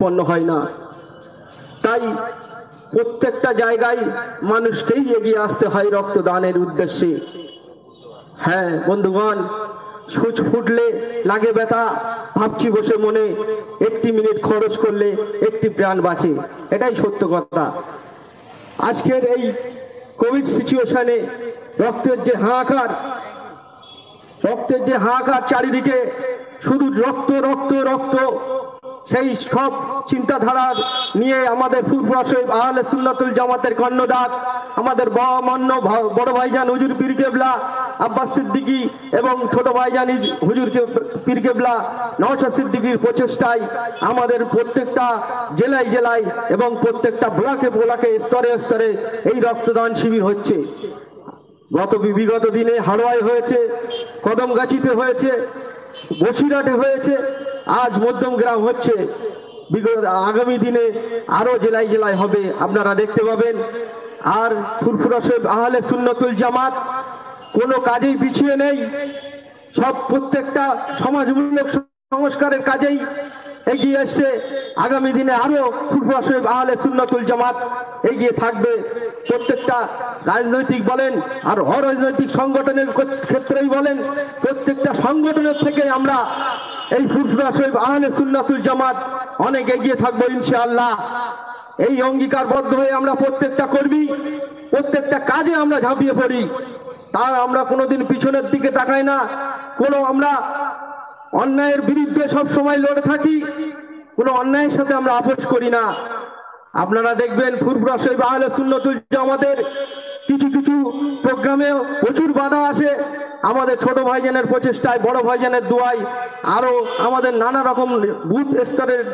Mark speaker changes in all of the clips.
Speaker 1: উৎপন্ন হয় না। তাই প্রত্যেকটা জায়গায় মানুষকেই এগিয়ে আসতে হয় রক্তদানের উদ্দেশ্যে। হ্যাঁ বন্ধুগণ, সূচ ফুটলে লাগে ব্যথা, ভাবছি বসে মনে, একটি মিনিট খরচ করলে একটি প্রাণ বাঁচে। এটাই সত্য কথা। আজকের এই কোভিড সিচুয়েশনে রক্তের যে হাহাকার চারিদিকে, শুধু রক্ত রক্ত রক্ত, সেই সব চিন্তাধারার নিয়ে আমাদের ফুরফুরা শরীফ আহলে সুন্নাতুল জামাতের কর্ণধার আমাদের মহামান্য বড় ভাইজান হুজুর পীর কেবলা আব্বাস সিদ্দিকী এবং ছোট ভাইজান হুজুর পীর কেবলা নওশাদ সিদ্দিকীর প্রচেষ্টায় আমাদের প্রত্যেকটা জেলায় জেলায় এবং প্রত্যেকটা ব্লকে স্তরে স্তরে এই রক্তদান শিবির হচ্ছে। বিগত দিনে হাড়োয়ায় হয়েছে, কদমগাছিতে হয়েছে, বসিরহাটে হয়েছে, আজ মধ্যমগ্রাম হচ্ছে। আগামী দিনে আরো জেলায় জেলায় হবে, আপনারা দেখতে পাবেন। আর ফুরফুরা শরীফ আহলে সুন্নাতুল জামাত কোনো কাজেই পিছিয়ে নেই, সব প্রত্যেকটা সমাজমূলক সংস্কারের কাজেই এগিয়ে এসছে। আগামী দিনে আরো ফুরফুরা শরীফ আহলে সুন্নাতুল জামাত এগিয়ে থাকবে। প্রত্যেকটা রাজনৈতিক বলেন আর অরাজনৈতিক সংগঠনের ক্ষেত্রেই বলেন, প্রত্যেকটা সংগঠনের থেকে আমরা এই ফুরফুরা শরীফ আহলে সুন্নাতুল জামাত অনেক এগিয়ে থাকবো ইনশাআল্লাহ। এই অঙ্গীকারবদ্ধ হয়ে আমরা প্রত্যেকটা কর্মী, প্রত্যেকটা কাজে আমরা ঝাঁপিয়ে পড়ি। তার আমরা কোনোদিন পিছনের দিকে তাকাই না, আমরা অন্যায়ের বিরুদ্ধে সব সময় লড়ে থাকি, কোনো অন্যায়ের সাথে আমরা আপোষ করি না। আপনারা দেখবেন ফুরফুরা শরীফ আহলে সুন্নাতুল জামাতের কিছু কিছু প্রোগ্রামে প্রচুর বাধা আসে। আমাদের ছোট ভাইজানের প্রচেষ্টায়, বড় ভাইজানের দোয়ায়, আরো আমাদের নানা রকম বুথ স্তরের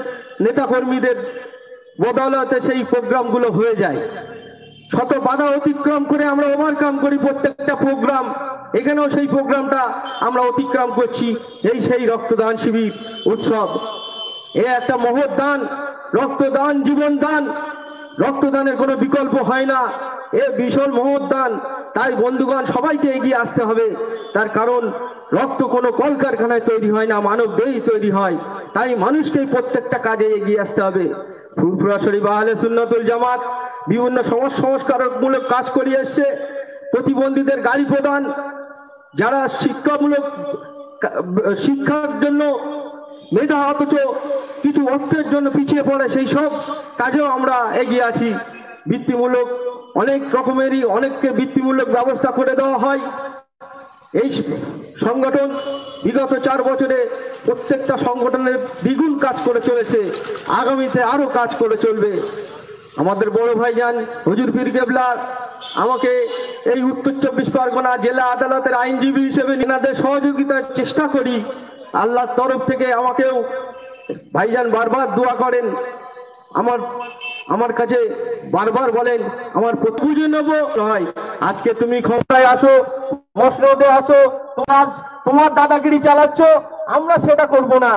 Speaker 1: নেতাকর্মীদের বদৌলতে সেই প্রোগ্রামগুলো হয়ে যায়। শত বাধা অতিক্রম করে আমরা ওভারকাম করি প্রত্যেকটা প্রোগ্রাম। এখানেও সেই প্রোগ্রামটা আমরা অতিক্রম করছি। সেই রক্তদান শিবির উৎসব, এ একটা মহৎ দান। রক্তদান জীবন দান, রক্তদানের কোনো বিকল্প হয় না, এ বিশাল মহৎ দান। তাই বন্ধুগণ, সবাইকে এগিয়ে আসতে হবে। তার কারণ রক্ত কোনো কলকারখানায় তৈরি হয় না, মানব দেহেই তৈরি হয়। তাই মানুষকেই প্রত্যেকটা কাজে এগিয়ে আসতে হবে। ফুরফুরা শরীফ আহলে সুন্নাতুল জামাত বিভিন্ন সমাজ সংস্কারমূলক কাজ করে এসছে। প্রতিবন্ধীদের গাড়ি প্রদান, যারা শিক্ষার জন্য মেধা অথচ কিছু অর্থের জন্য পিছিয়ে পড়ে, সেই সব কাজেও আমরা এগিয়ে আছি। বৃত্তিমূলক অনেক রকমেরই অনেককে বৃত্তিমূলক ব্যবস্থা করে দেওয়া হয়। এই সংগঠন বিগত 4 বছরে প্রত্যেকটা সংগঠনের দ্বিগুণ কাজ করে চলেছে, আগামীতে আরো কাজ করে চলবে। আমাদের বড় ভাইজান হুজুর পীর কেবলা আমাকে এই উত্তর 24 পরগনা জেলা আদালতের আইনজীবী হিসেবে এনাদের সহযোগিতার চেষ্টা করি। আল্লাহর তরফ থেকে আমাকেও ভাইজান বারবার দোয়া করেন, আমার কাছে বারবার বলেন আমার বুঝে নেব নয়। আজকে তুমি ক্ষমতায় আসো, মসনদে আছো, তোমার দাদাগিরি চালাচ্ছ, আমরা সেটা করব না।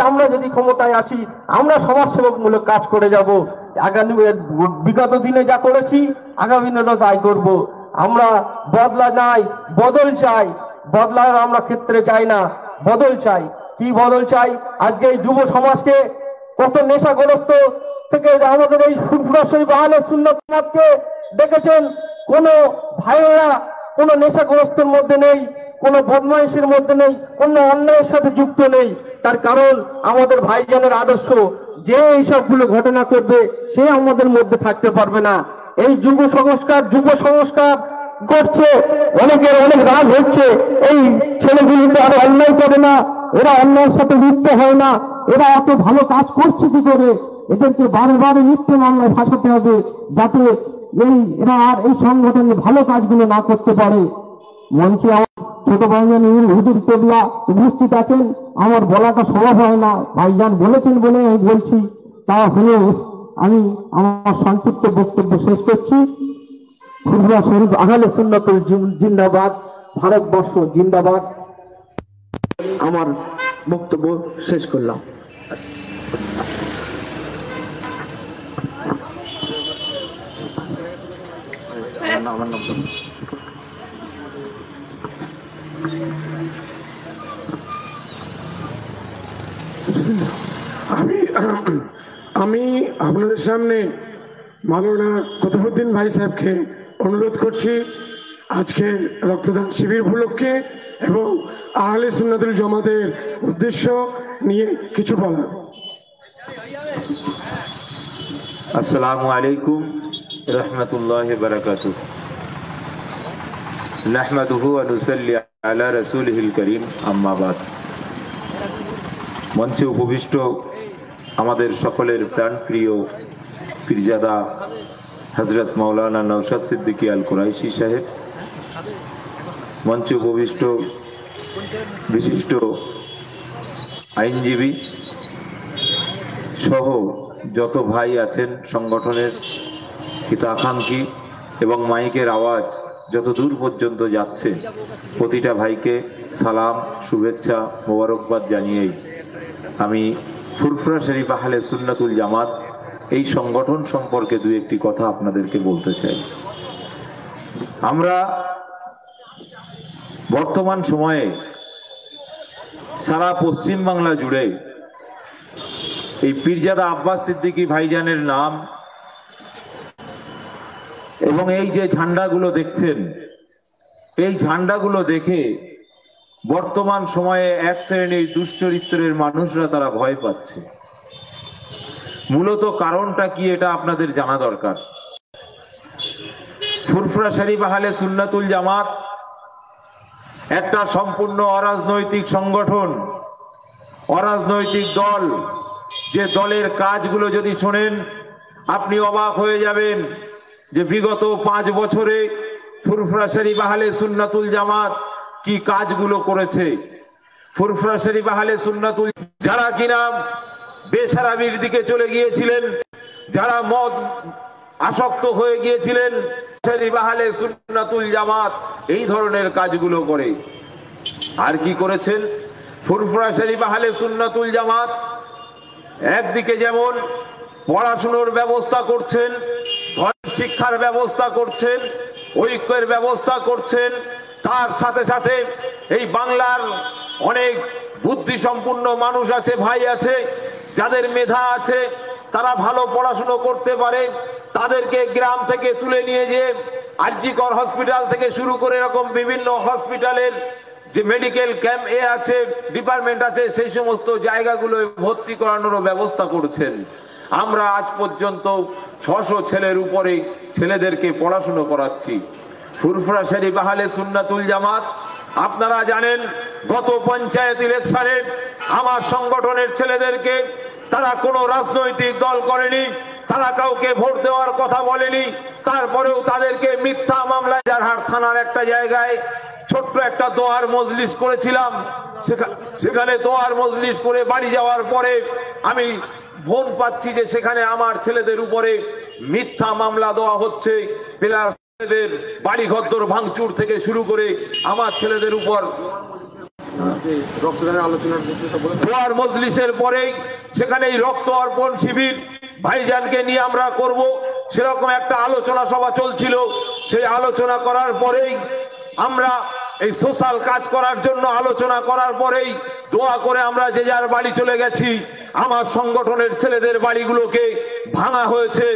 Speaker 1: আমরা যদি ক্ষমতায় আসি, আমরা সমাজসেবকমূলক কাজ করে যাব। আগামী বিগত দিনে যা করেছি, আগামী দিনেও তাই করব। আমরা বদলা নাই, বদল চাই। বদলা আমরা ক্ষেত্রে চাই না, বদল চাই। কি বদল চাই? আজকে এই যুব সমাজকে কত নেশাগ্রস্ত থেকে আমাদের এই ফুরফুরা শরীফ আহলে সুন্নাত জামাতকে দেখেছেন, কোন ভাইয়েরা কোন নেশাগ্রস্তের মধ্যে নেই, কোন বদমাইশের মধ্যে নেই, কোন অন্যায়ের সাথে যুক্ত নেই। তার কারণ আমাদের ভাইজানের আদর্শ, যে এইসবগুলো ঘটনা করবে সে আমাদের মধ্যে থাকতে পারবে না। এই যুব সংস্কার করছে, অনেকের অনেক রাগ হচ্ছে। এই ছেলেগুলিতে আরো অন্যায় করে না, এরা অন্যায়ের সাথে লিপ্ত হয় না, এরা এত ভালো কাজ করছে কি করে? এদেরকে বারে বারে মিথ্যে মামলায় ফাঁসাতে হবে, যাতে এরা আর এই সংগঠনের ভালো কাজগুলো না করতে পারে। মঞ্চে আমার ছোট ভাইজান হুজুর কেবলা উপস্থিত আছেন। আমার বলাটা সম্ভব হয় না, ভাইজান বলেছেন বলে আমি বলছি। তা হলেও আমি আমার সংক্ষিপ্ত বক্তব্য শেষ করছি। ফুরফুরা শরীফ আহলে সুন্নাতুল জিন্দাবাদ, ভারতবর্ষ জিন্দাবাদ। আমার বক্তব্য শেষ করলাম।
Speaker 2: আমি আমি আপনাদের সামনে মাওলানা কুতুবউদ্দিন ভাই সাহেবকে অনুরোধ করছি আজকের রক্তদান শিবির উপলক্ষে এবং আহলে সুন্নাতুল জামাতের উদ্দেশ্য নিয়ে কিছু বলার।
Speaker 3: আসসালামু আলাইকুম রহমতুল্লাহি ওয়া বারাকাতুহু। নাহমাদুহু ওয়া নুসাল্লি আলা রাসূলিহিল কারীম, আম্মা বাদ। মঞ্চে উপবিষ্ট আমাদের সকলের প্রাণপ্রিয় পীরজাদা হযরত মাওলানা নওশাদ সিদ্দিকী আল কুরাইশি সাহেব, মঞ্চে উপবিষ্ট বিশিষ্ট আইনজীবী সহ যত ভাই আছেন সংগঠনের হিতাকাঙ্ক্ষী, এবং মাইকের আওয়াজ যত দূর পর্যন্ত যাচ্ছে, প্রতিটা ভাইকে সালাম, শুভেচ্ছা, মোবারকবাদ জানিয়েই আমি ফুরফুরা শরীফ আহলে সুন্নাতুল জামাত এই সংগঠন সম্পর্কে দু একটি কথা আপনাদেরকে বলতে চাই। আমরা বর্তমান সময়ে সারা পশ্চিম বাংলা জুড়ে এই পীরজাদা আব্বাস সিদ্দিকী ভাইজানের নাম এবং এই যে ঝান্ডাগুলো দেখছেন, এই ঝান্ডাগুলো দেখে বর্তমান সময়ে এক শ্রেণীর দুশ্চরিত্রের মানুষরা তারা ভয় পাচ্ছে। মূলত কারণটা কি এটা আপনাদের জানা দরকার। ফুরফুরা শরীফ আহলে সুন্নাতুল জামাত একটা সম্পূর্ণ অরাজনৈতিক সংগঠন, অরাজনৈতিক দল। যে দলের কাজগুলো যদি শোনেন আপনি অবাক হয়ে যাবেন যে বিগত 5 বছরে ফুরফুরা শরীফ আহলে সুন্নাতুল জামাত কি কাজগুলো করেছে। ফুরফুরা শরীফ আহলে সুন্নাতুল, যারা কিনা বেশারামির দিকে চলে গিয়েছিলেন, যারা মদ আসক্ত হয়ে গিয়েছিলেন, শরীফ আহলে সুন্নাতুল জামাত এই ধরনের কাজগুলো করে। আর কি করেছেন ফুরফুরা শরীফ আহলে সুন্নাতুল জামাত? একদিকে যেমন পড়াশোনার ব্যবস্থা করছেন, শিক্ষার ব্যবস্থা করছেন, ঐক্যের ব্যবস্থা করছেন, তার সাথে সাথে এই বাংলার অনেক বুদ্ধি সম্পন্ন মানুষ আছে, ভাই আছে, যাদের মেধা আছে, তারা ভালো পড়াশোনা করতে পারে, তাদেরকে গ্রাম থেকে তুলে নিয়ে যে আরজিকর হসপিটাল থেকে শুরু করে এরকম বিভিন্ন হসপিটালের যে মেডিকেল ক্যাম্প আছে, ডিপার্টমেন্ট আছে, সেই সমস্ত জায়গাগুলো ভর্তি করানোর ব্যবস্থা করছেন। আমরা আজ পর্যন্ত 600 ছেলের উপরে ছেলেদেরকে পড়াশুনো করাচ্ছি। ফুরফুরা শরীফ আহলে সুন্নাতুল জামাত, আপনারা জানেন গত পঞ্চায়েত ইলেকশনে আমার সংগঠনের ছেলেদেরকে তারা কোনো রাজনৈতিক দল করেনি, তারা কাউকে ভোট দেওয়ার কথা বলেনি, তারপরেও তাদেরকে মিথ্যা মামলায় জারহাট থানার একটা জায়গায় ছোট্ট একটা দোয়ার মজলিস করেছিলাম। সেখানে দোয়ার মজলিস করে বাড়ি যাওয়ার পরে আমি ফোন পাচ্ছি যে সেখানে আমার ছেলেদের উপরে মিথ্যা মামলা দেওয়া হচ্ছে। প্লাস ছেলেদের বাড়ি ঘরদোর ভাঙচুর থেকে শুরু করে আমার ছেলেদের উপর
Speaker 2: রক্তদানের আলোচনার
Speaker 3: দোয়ার মজলিসের পরেই সেখানে এই রক্ত অর্পণ শিবির ভাইজানকে নিয়ে আমরা করব, সেরকম একটা আলোচনা সভা চলছিল। সেই আলোচনা করার পরেই আমরা এই সোশ্যাল কাজ করার জন্য আলোচনা করার পরেই দোয়া করে আমরা যে যার বাড়ি চলে গেছি। আমার সংগঠনের ছেলেদের বাড়িগুলোকে ভাঙা হয়েছে,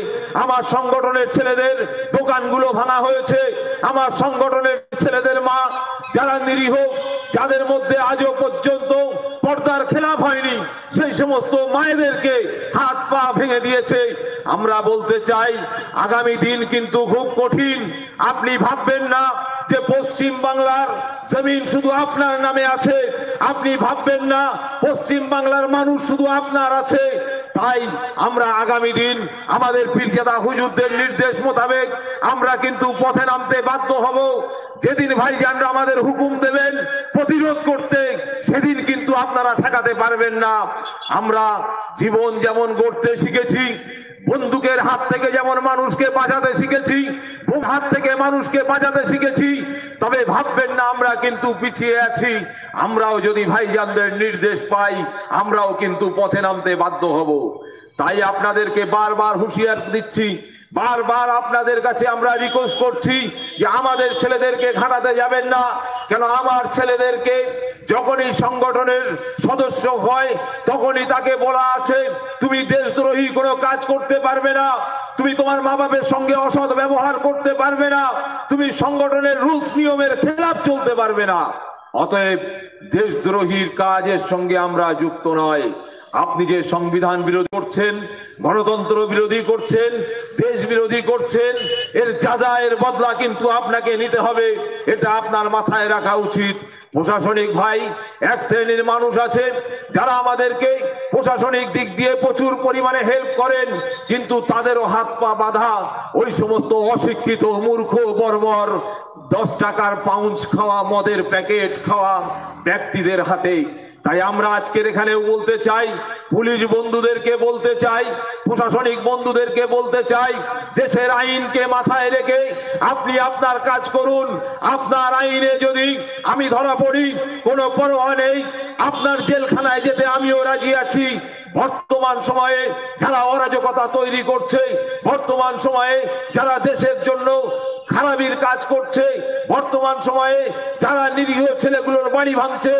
Speaker 3: আমার সংগঠনের ছেলেদের দোকানগুলো ভাঙা হয়েছে, আমার সংগঠনের ছেলেদের মা যারা নিরীহ, যাদের মধ্যে আজও পর্যন্ত পর্দার খেলাফ হয়নি, সেই সমস্ত মায়েদেরকে হাত পা ভেঙে দিয়েছে। আমরা বলতে চাই আগামী দিন কিন্তু খুব কঠিন। আপনি ভাববেন না যে পশ্চিম বাংলার জমিন শুধু আপনার নামে আছে, আপনি ভাববেন না পশ্চিম বাংলার মানুষ শুধু আপনার আছে। তাই আমরা আগামী দিন আমাদের পীরজাদা হুজুরদের নির্দেশ মোতাবেক আমরা কিন্তু পথে নামতে বাধ্য হব। যেদিন ভাইজানরা আমাদের হুকুম দেবেন প্রতিরোধ করতে, সেদিন কিন্তু আপনারা ঠেকাতে পারবেন না। আমরা জীবন যেমন গড়তে শিখেছি, বন্দুকের হাত থেকে যেমন মানুষকে বাঁচাতে শিখেছি, হাত থেকে মানুষকে বাঁচাতে শিখেছি, তবে ভাববেন না আমরা কিন্তু পিছিয়ে আছি। আমরাও যদি ভাইজানদের নির্দেশ পাই আমরাও কিন্তু পথে নামতে বাধ্য হব। তাই আপনাদেরকে বারবার হুঁশিয়ার দিচ্ছি, বারবার আপনাদের কাছে আমরা রিকোয়েস্ট করছি যে আমাদের ছেলেদেরকে ঘাটাতে যাবেন না। কেন আমার ছেলেদেরকে যখনই সংগঠনের সদস্য হয় তখনই তাকে বলা আছে তুমি দেশদ্রোহী কোনো কাজ করতে পারবে না, তুমি তোমার মা বাপের সঙ্গে অসৎ ব্যবহার করতে পারবে না, তুমি সংগঠনের রুলস নিয়মের খেলাফ চলতে পারবে না। অতএব দেশদ্রোহীর কাজের সঙ্গে আমরা যুক্ত নয়। আপনি যে সংবিধান বিরোধী করছেন, গণতন্ত্র বিরোধী করছেন, দেশ বিরোধী করছেন, এর যাজায়ের বদলা কিন্তু আপনাকে নিতে হবে, এটা আপনার মাথায় রাখা উচিত। প্রশাসনিক ভাই এক শ্রেণীর মানুষ আছে যারা আমাদেরকে প্রশাসনিক দিক দিয়ে প্রচুর পরিমাণে হেল্প করেন, কিন্তু তাদেরও হাত পা বাঁধা ওই সমস্ত অশিক্ষিত মূর্খ বর্বর 10 টাকার পাউন্স খাওয়া, মদের প্যাকেট খাওয়া ব্যক্তিদের হাতে। তাই আমরা আজকের এখানেও বলতে চাই, পুলিশ বন্ধুদেরকে বলতে চাই, প্রশাসনিক বন্ধুদেরকে বলতে চাই, দেশের আইনকে মাথায় রেখে আপনি আপনার কাজ করুন। আপনার আইনে যদি আমি ধরা পড়ি কোনো পরোয়া নেই, আপনার জেলখানায় যেতে আমিও রাজি আছি। বর্তমান সময়ে যারা অরাজকতা তৈরি করছে, বর্তমান সময়ে যারা দেশের জন্য খারাপির কাজ করছে, বর্তমান সময়ে যারা নিরীহ ছেলেগুলোর বাড়ি ভাঙছে,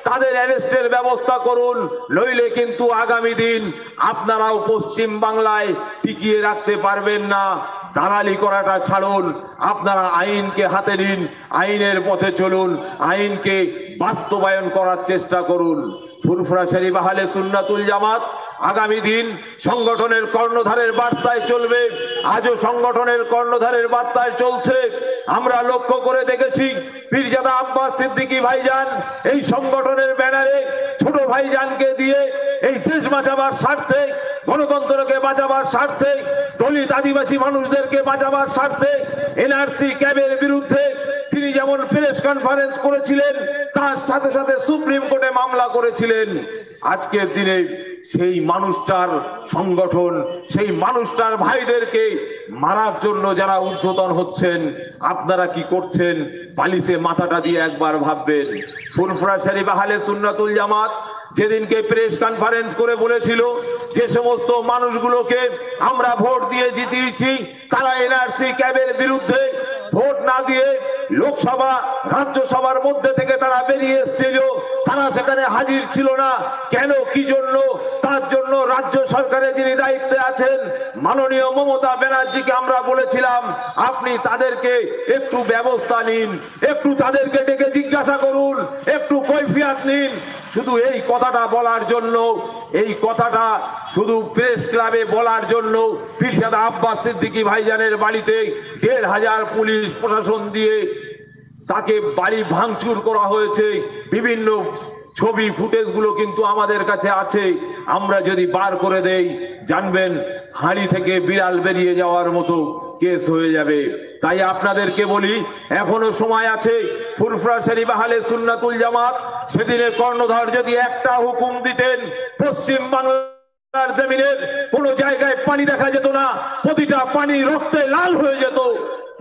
Speaker 3: তাদের অ্যারেস্টের ব্যবস্থা করুন, নইলে কিন্তু আগামী দিন আপনারাও পশ্চিম বাংলায় টিকিয়ে রাখতে পারবেন না। দালালি করাটা ছাড়ুন, আপনারা আইনকে হাতে নিন, আইনের পথে চলুন, আইনকে বাস্তবায়ন করার চেষ্টা করুন। ফুরফুরা শরীফ আহলে সুন্নাতুল জামাত আগামী দিন সংগঠনের কর্ণধারের বার্তায় চলবে। আজও সংগঠনের কর্ণধারের বার্তায় চলছে। আমরা লক্ষ্য করে দেখেছি পীরজাদা আব্বাস সিদ্দিকী ভাইজান এই সংগঠনের ব্যানারে ছোট ভাইজানকে দিয়ে এই দেশ বাঁচাবার স্বার্থে, গণতন্ত্রকে বাঁচাবার স্বার্থে, দলিত আদিবাসী মানুষদেরকে বাঁচাবার স্বার্থে এনআরসি ক্যাবের বিরুদ্ধে তিনি যেমন প্রেস কনফারেন্স করেছিলেন, তার সাথে সাথে সুপ্রিম কোর্টে মামলা করেছিলেন। আজকের দিনে সেই মানুষটার সংগঠন, সেই মানুষটার ভাইদেরকে মারার জন্য যারা ঊর্ধ্বতন হচ্ছেন, আপনারা কি করছেন বালিশে মাথাটা দিয়ে একবার ভাববেন। ফুরফুরা শরীফ আহলে সুন্নাতুল জামাত যেদিনকে প্রেস কনফারেন্স করে বলেছিল যে সমস্ত মানুষগুলোকে আমরা ভোট দিয়ে জিতিয়েছি তারা এনআরসি ক্যাবের বিরুদ্ধে ভোট না দিয়ে লোকসভা রাজ্যসভার মধ্যে থেকে তারা বেরিয়ে এসেছিল, তারা সেখানে হাজির ছিল না। কেন, কি জন্য? তার জন্য রাজ্য সরকারে যিনি দায়িত্বে আছেন মাননীয় মমতা ব্যানার্জিকে আমরা বলেছিলাম আপনি তাদেরকে একটু ব্যবস্থা নিন, একটু তাদেরকে ডেকে জিজ্ঞাসা করুন, একটু কৈফিয়ত নিন। শুধু এই কথাটা বলার জন্য, এই কথাটা শুধু প্রেস ক্লাবে বলার জন্য পীরজাদা আব্বাস সিদ্দিকী ভাইজানের বাড়িতে ১৫০০ পুলিশ প্রশাসন দিয়ে তাকে বাড়ি ভাঙচুর করা হয়েছে। বিভিন্ন ছবি ফুটেজগুলো কিন্তু আমাদের কাছে আছে, আমরা যদি বার করে দেই জানবেন হাঁড়ি থেকে বিড়াল বেরিয়ে যাওয়ার মতো কেস হয়ে যাবে। তাই আপনাদেরকে বলি এখনো সময় আছে। ফুরফুরা শরীফ আহলে সুন্নাতুল জামাত সেদিনের কর্ণধার যদি একটা হুকুম দিতেন, পশ্চিম বাংলার জমিনের কোন জায়গায় পানি দেখা যেত না, প্রতিটা পানি রক্তে লাল হয়ে যেত।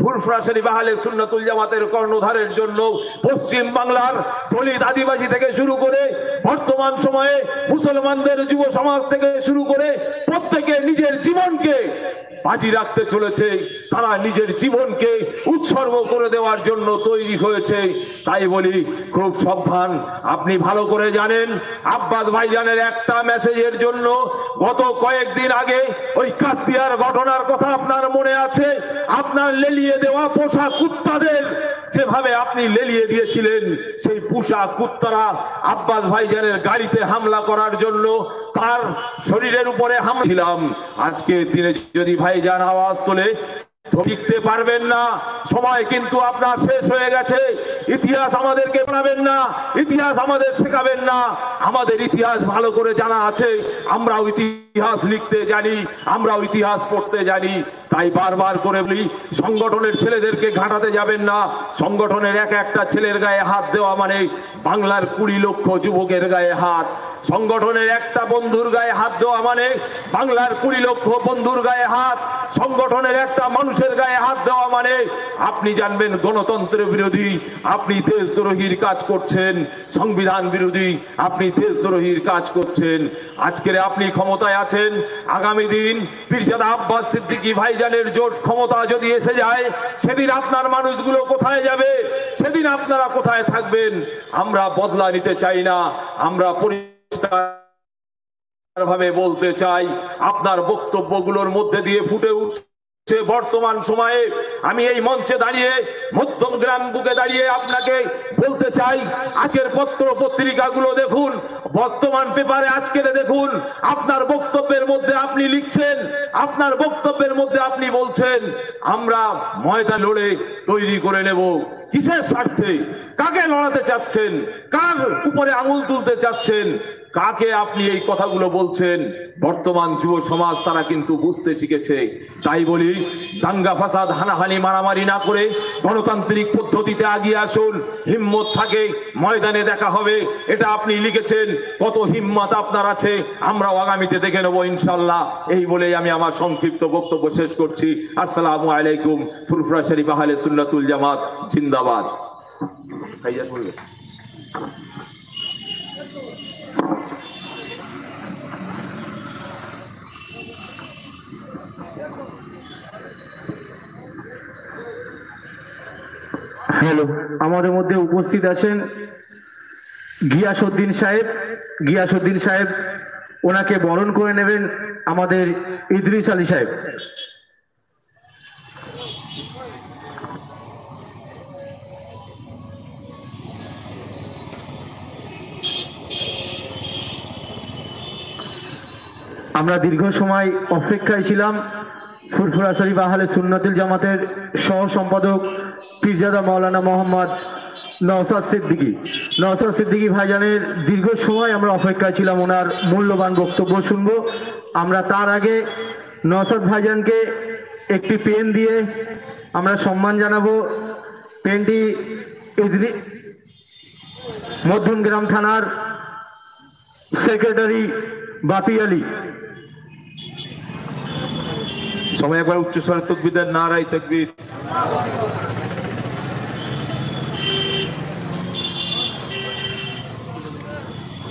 Speaker 3: ফুরফুরা শরীফ আহলে সুন্নাতুল জামাতের কর্ণধারের জন্য পশ্চিম বাংলার দলিত আদিবাসী থেকে শুরু করে বর্তমান সময়ে মুসলমানদের যুব সমাজ থেকে শুরু করে প্রত্যেকে নিজের জীবনকে বাজি রাখতে চলেছে, তারা নিজের জীবনকে উৎসর্গ করে দেওয়ার জন্য তৈরি হয়েছে। তাই বলি খুব সাবধান। আপনি ভালো করে জানেন আব্বাস ভাইজানের একটা মেসেজের জন্য গত কয়েকদিন আগে ওই কাস্তিয়ার ঘটনার কথা আপনার মনে আছে? আপনার লেলিয়ে দেওয়া পোষা কুত্তাদের যেভাবে আপনি লেলিয়ে দিয়েছিলেন, সেই পোষা কুত্তারা আব্বাস ভাইজানের গাড়িতে হামলা করার জন্য তার শরীরের উপরে হামলা ছিলাম। আজকে দিনে যদি ভাইজান আওয়াজ তোলে টিকতে পারবেন না। সময় কিন্তু আপনার শেষ হয়ে গেছে। ইতিহাস আমাদেরকে পড়াবেন না, ইতিহাস আমাদের শেখাবেন না। আমাদের ইতিহাস ভালো করে জানা আছে, আমরাও ইতিহাস লিখতে জানি, আমরাও ইতিহাস পড়তে জানি। তাই বারবার করে বলি সংগঠনের ছেলেদেরকে ঘাটাতে যাবেন না। সংগঠনের এক একটা ছেলের গায়ে হাত দেওয়া মানে বাংলার 20 লক্ষ যুবকের গায়ে হাত। সংগঠনের একটা বন্ধুর গায়ে হাত দেওয়া মানে বাংলার 20 লক্ষ বন্ধুর গায়ে হাত। সংগঠনের একটা মানুষের গায়ে হাত দেওয়া মানে আপনি জানবেন গণতন্ত্র বিরোধী, আপনি দেশদ্রোহীর কাজ করছেন, সংবিধান বিরোধী, আপনি দেশদ্রোহীর কাজ করছেন। আজকের আপনি ক্ষমতায় আছেন, আগামী দিন পীরজাদা আব্বাস সিদ্দিকী ভাইজানের জোট ক্ষমতা যদি এসে যায়, সেদিন আপনার মানুষগুলো কোথায় যাবে? সেদিন আপনারা কোথায় থাকবেন? আমরা বদলা নিতে চাই না, আমরা পরিষ্কার ভাবে বলতে চাই, আপনার বক্তব্যগুলোর মধ্যে দিয়ে ফুটে উঠছে বর্তমান সময়ে। আমি এই মঞ্চে দাঁড়িয়ে, মধ্যম গ্রাম বুকে দাঁড়িয়ে আপনাকে বলতে চাই, আজকের পত্র পত্রিকাগুলো দেখুন, বর্তমান পেপারে আজকের দেখুন, আপনার বক্তব্যের মধ্যে আপনি লিখছেন, আপনার বক্তব্যের মধ্যে আপনি বলছেন আমরা ময়দান লড়ে তৈরি করে নেব। কিসের স্বার্থে? কাকে লড়াতে চাচ্ছেন? কার উপরে আঙুল তুলতে চাচ্ছেন? কাকে আপনি এই কথাগুলো বলছেন? বর্তমান যুব সমাজ তারা কিন্তু বুঝতে শিখেছে। তাই বলি, দাঙ্গা ফাসাদ হানাহানি মারামারি না করে গণতান্ত্রিক পদ্ধতিতে এগিয়ে আসুন। হিম্মত থাকে ময়দানে দেখা হবে, এটা আপনি লিখেছেন। কত হিম্মত আপনার আছে আমরাও আগামীতে দেখে নেবো ইনশাল্লাহ। এই বলেই আমি আমার সংক্ষিপ্ত বক্তব্য শেষ করছি। আসসালামু আলাইকুম। ফুরফুরা শরীফ আহলে সুন্নাতুল জামাত জিন্দাবাদ।
Speaker 1: হ্যালো, আমাদের মধ্যে উপস্থিত আছেন গিয়াসউদ্দিন সাহেব। গিয়াসউদ্দিন সাহেব, ওনাকে বরণ করে নেবেন আমাদের ইদ্রিস আলী সাহেব। আমরা দীর্ঘ সময় অপেক্ষায় ছিলাম ফুরফুরা শরীফ আহলে সুন্নাতুল জামাতের সহ সম্পাদক পীরজাদা মাওলানা মোহাম্মদ নওশাদ সিদ্দিকী। নওশাদ সিদ্দিকী ভাইজানের দীর্ঘ সময় আমরা অপেক্ষায় ছিলাম, ওনার মূল্যবান বক্তব্য শুনব। আমরা তার আগে নওশাদ ভাইজানকে একটি পেন দিয়ে আমরা সম্মান জানাবো। পেনটি মধ্যমগ্রাম থানার সেক্রেটারি বাপি আলী।
Speaker 3: সময় একবার উচ্চস্বরে তাকবীর দেন, নারায়ে তাকবীর।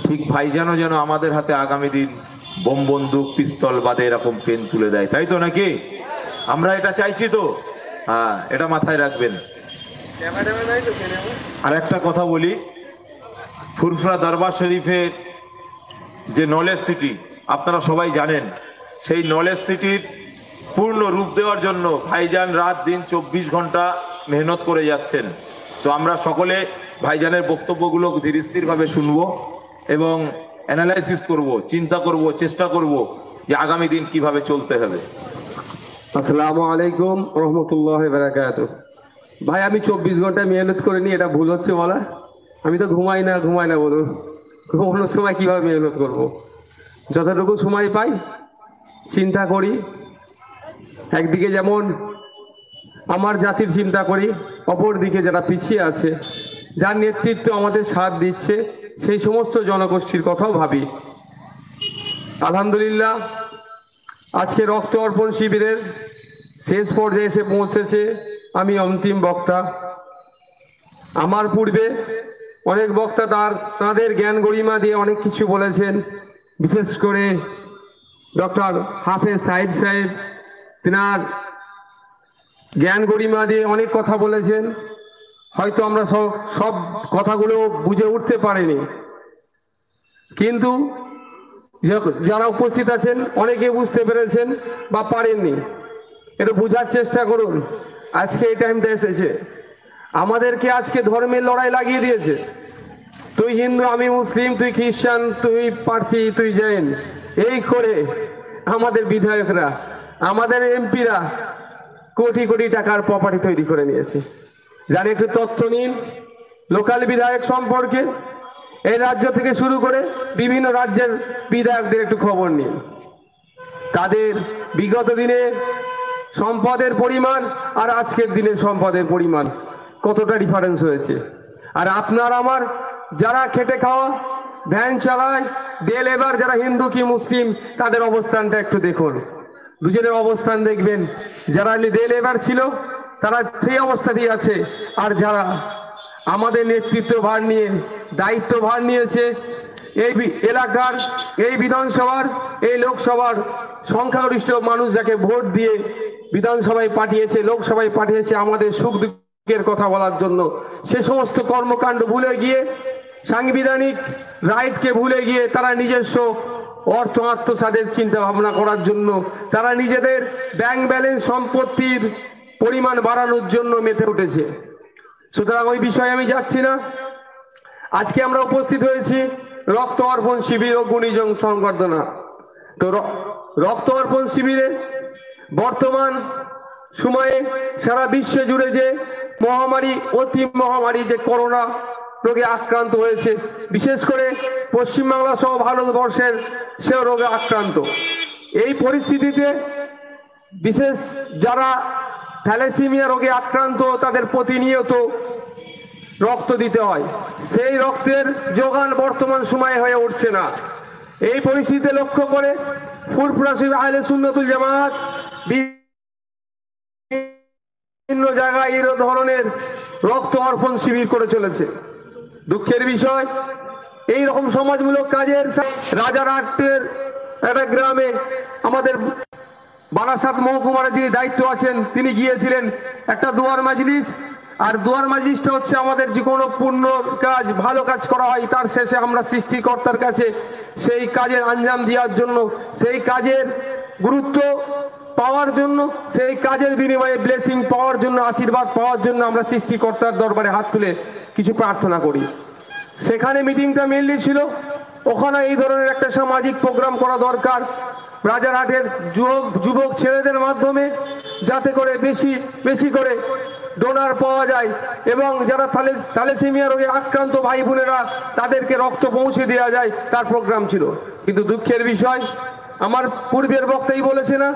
Speaker 3: ঠিক ভাইজানও যেন আমাদের হাতে আগামী দিন বোম বন্দুক পিস্তল বাদে এরকম পেন তুলে দেয়, তাই তো নাকি? আমরা এটা চাইছি তো? হ্যাঁ, এটা মাথায় রাখবেন। আর একটা কথা বলি, ফুরফুরা দরবার শরীফের যে নলেজ সিটি আপনারা সবাই জানেন, সেই নলেজ সিটির পূর্ণ রূপ দেওয়ার জন্য ভাইজান রাত দিন 24 ঘন্টা মেহনত করে যাচ্ছেন। তো আমরা সকলে ভাইজানের বক্তব্যগুলো ধীরস্থিরভাবে শুনবো এবং অ্যানালাইসিস করব, চিন্তা করব, চেষ্টা করব যে আগামী দিন কিভাবে চলতে হবে।
Speaker 4: আসসালামু আলাইকুম রহমতুল্লাহ বারাকাতুহু। ভাই, আমি 24 ঘন্টা মেহনত করিনি, এটা ভুল হচ্ছে বলা। আমি তো ঘুমাই না বলুন, ঘুমানোর সময় কিভাবে মেহনত করব? যতটুকু সময় পাই চিন্তা করি। একদিকে যেমন আমার জাতির চিন্তা করি, অপর দিকে যারা পিছিয়ে আছে, যার নেতৃত্ব আমাদের সাথ দিচ্ছে, সেই সমস্ত জনগোষ্ঠীর কথাও ভাবি। আলহামদুলিল্লাহ, আজকে রক্ত অর্পণ শিবিরের শেষ পর্যায়ে এসে পৌঁছেছে। আমি অন্তিম বক্তা। আমার পূর্বে অনেক বক্তা তাদের জ্ঞান গরিমা দিয়ে অনেক কিছু বলেছেন। বিশেষ করে ডক্টর হাফেজ সাইদ সাহেব, তিনার জ্ঞান গরিমা দিয়ে অনেক কথা বলেছেন। হয়তো আমরা সব কথাগুলো বুঝে উঠতে পারিনি, কিন্তু যারা উপস্থিত আছেন অনেকে বুঝতে পেরেছেন বা পারেননি। এটা বোঝার চেষ্টা করুন। আজকে এই টাইমটা এসেছে, আমাদেরকে আজকে ধর্মের লড়াই লাগিয়ে দিয়েছে। তুই হিন্দু, আমি মুসলিম, তুই খ্রিস্টান, তুই পার্সি, তুই জৈন, এই করে আমাদের বিধায়করা, আমাদের এমপিরা কোটি কোটি টাকার প্রপার্টি তৈরি করে নিয়েছে। জানি একটু তথ্য নিন লোকাল বিধায়ক সম্পর্কে। এই রাজ্য থেকে শুরু করে বিভিন্ন রাজ্যের বিধায়কদের একটু খবর নিন। তাদের বিগত দিনে সম্পদের পরিমাণ আর আজকের দিনের সম্পদের পরিমাণ কতটা ডিফারেন্স হয়েছে। আর আপনার আমার যারা খেটে খাওয়া, ভ্যান চালায়, ডে লেবার, যারা হিন্দু কি মুসলিম, তাদের অবস্থানটা একটু দেখুন। দুজনের অবস্থান দেখবেন। যারা ডে লেবার ছিল তারা সেই অবস্থাতেই আছে। আর যারা আমাদের নেতৃত্ব ভার নিয়ে দায়িত্ব ভার নিয়েছে, এই এলাকার, এই বিধানসভার, এই লোকসভার সংখ্যাগরিষ্ঠ মানুষ যাকে ভোট দিয়ে বিধানসভায় পাঠিয়েছে, লোকসভায় পাঠিয়েছে আমাদের সুখ দুঃখের কথা বলার জন্য, সে সমস্ত কর্মকাণ্ড ভুলে গিয়ে, সাংবিধানিক রাইটকে ভুলে গিয়ে তারা নিজস্ব অর্থ আত্মসাতের চিন্তা ভাবনা করার জন্য, তারা নিজেদের ব্যাংক ব্যালেন্স সম্পত্তির পরিমাণ বাড়ানোর জন্য মেতে উঠেছে। সুতরাং ওই বিষয়ে আমি যাচ্ছি না। আজকে আমরা উপস্থিত হয়েছি রক্ত অর্পণ শিবির ও গুণীজন সংবর্ধনা। তো রক্ত অর্পণ শিবিরে বর্তমান সময়ে সারা বিশ্ব জুড়ে যে মহামারী, অতি মহামারী যে করোনা রোগে আক্রান্ত হয়েছে, বিশেষ করে পশ্চিমবাংলা সহ ভারতবর্ষের সেও রোগে আক্রান্ত। এই পরিস্থিতিতে বিশেষ যারা থ্যালাসেমিয়া রোগে আক্রান্ত, তাদের প্রতিনিয়ত রক্ত দিতে হয়। সেই রক্তের যোগান বর্তমান সময়ে হয়ে উঠছে না। এই পরিস্থিতিতে লক্ষ্য করে ফুরফুরা শরীফ আহলে সুন্নাতুল জামাত বিভিন্ন জায়গায় এই ধরনের রক্ত অর্পণ শিবির করে চলেছে। দুঃখের বিষয়, এই রকম সমাজমূলক কাজের রাজারহাটের একটা গ্রামে আমাদের বারাসাত মহকুমার যিনি দায়িত্ব আছেন, তিনি গিয়েছিলেন একটা দোয়ার মাজলিস। আর দোয়ার মাজলিসটা হচ্ছে আমাদের যে কোনো পূর্ণ কাজ, ভালো কাজ করা হয়, তার শেষে আমরা সৃষ্টিকর্তার কাছে সেই কাজের আঞ্জাম দেওয়ার জন্য, সেই কাজের গুরুত্ব পাওয়ার জন্য, সেই কাজের বিনিময়ে ব্লেসিং পাওয়ার জন্য, আশীর্বাদ পাওয়ার জন্য আমরা সৃষ্টিকর্তার দরবারে হাত তুলে কিছু প্রার্থনা করি। সেখানে মিটিংটা মেনলি ছিল, ওখানে এই ধরনের একটা সামাজিক প্রোগ্রাম করা দরকার রাজারহাটের যুবক ছেলেদের মাধ্যমে, যাতে করে বেশি বেশি করে ডোনার পাওয়া যায় এবং যারা থ্যালাসেমিয়া রোগে আক্রান্ত ভাই বোনেরা তাদেরকে রক্ত পৌঁছে দেওয়া যায়, তার প্রোগ্রাম ছিল। কিন্তু দুঃখের বিষয়, আমার পূর্বের বক্তাই বলেছে না,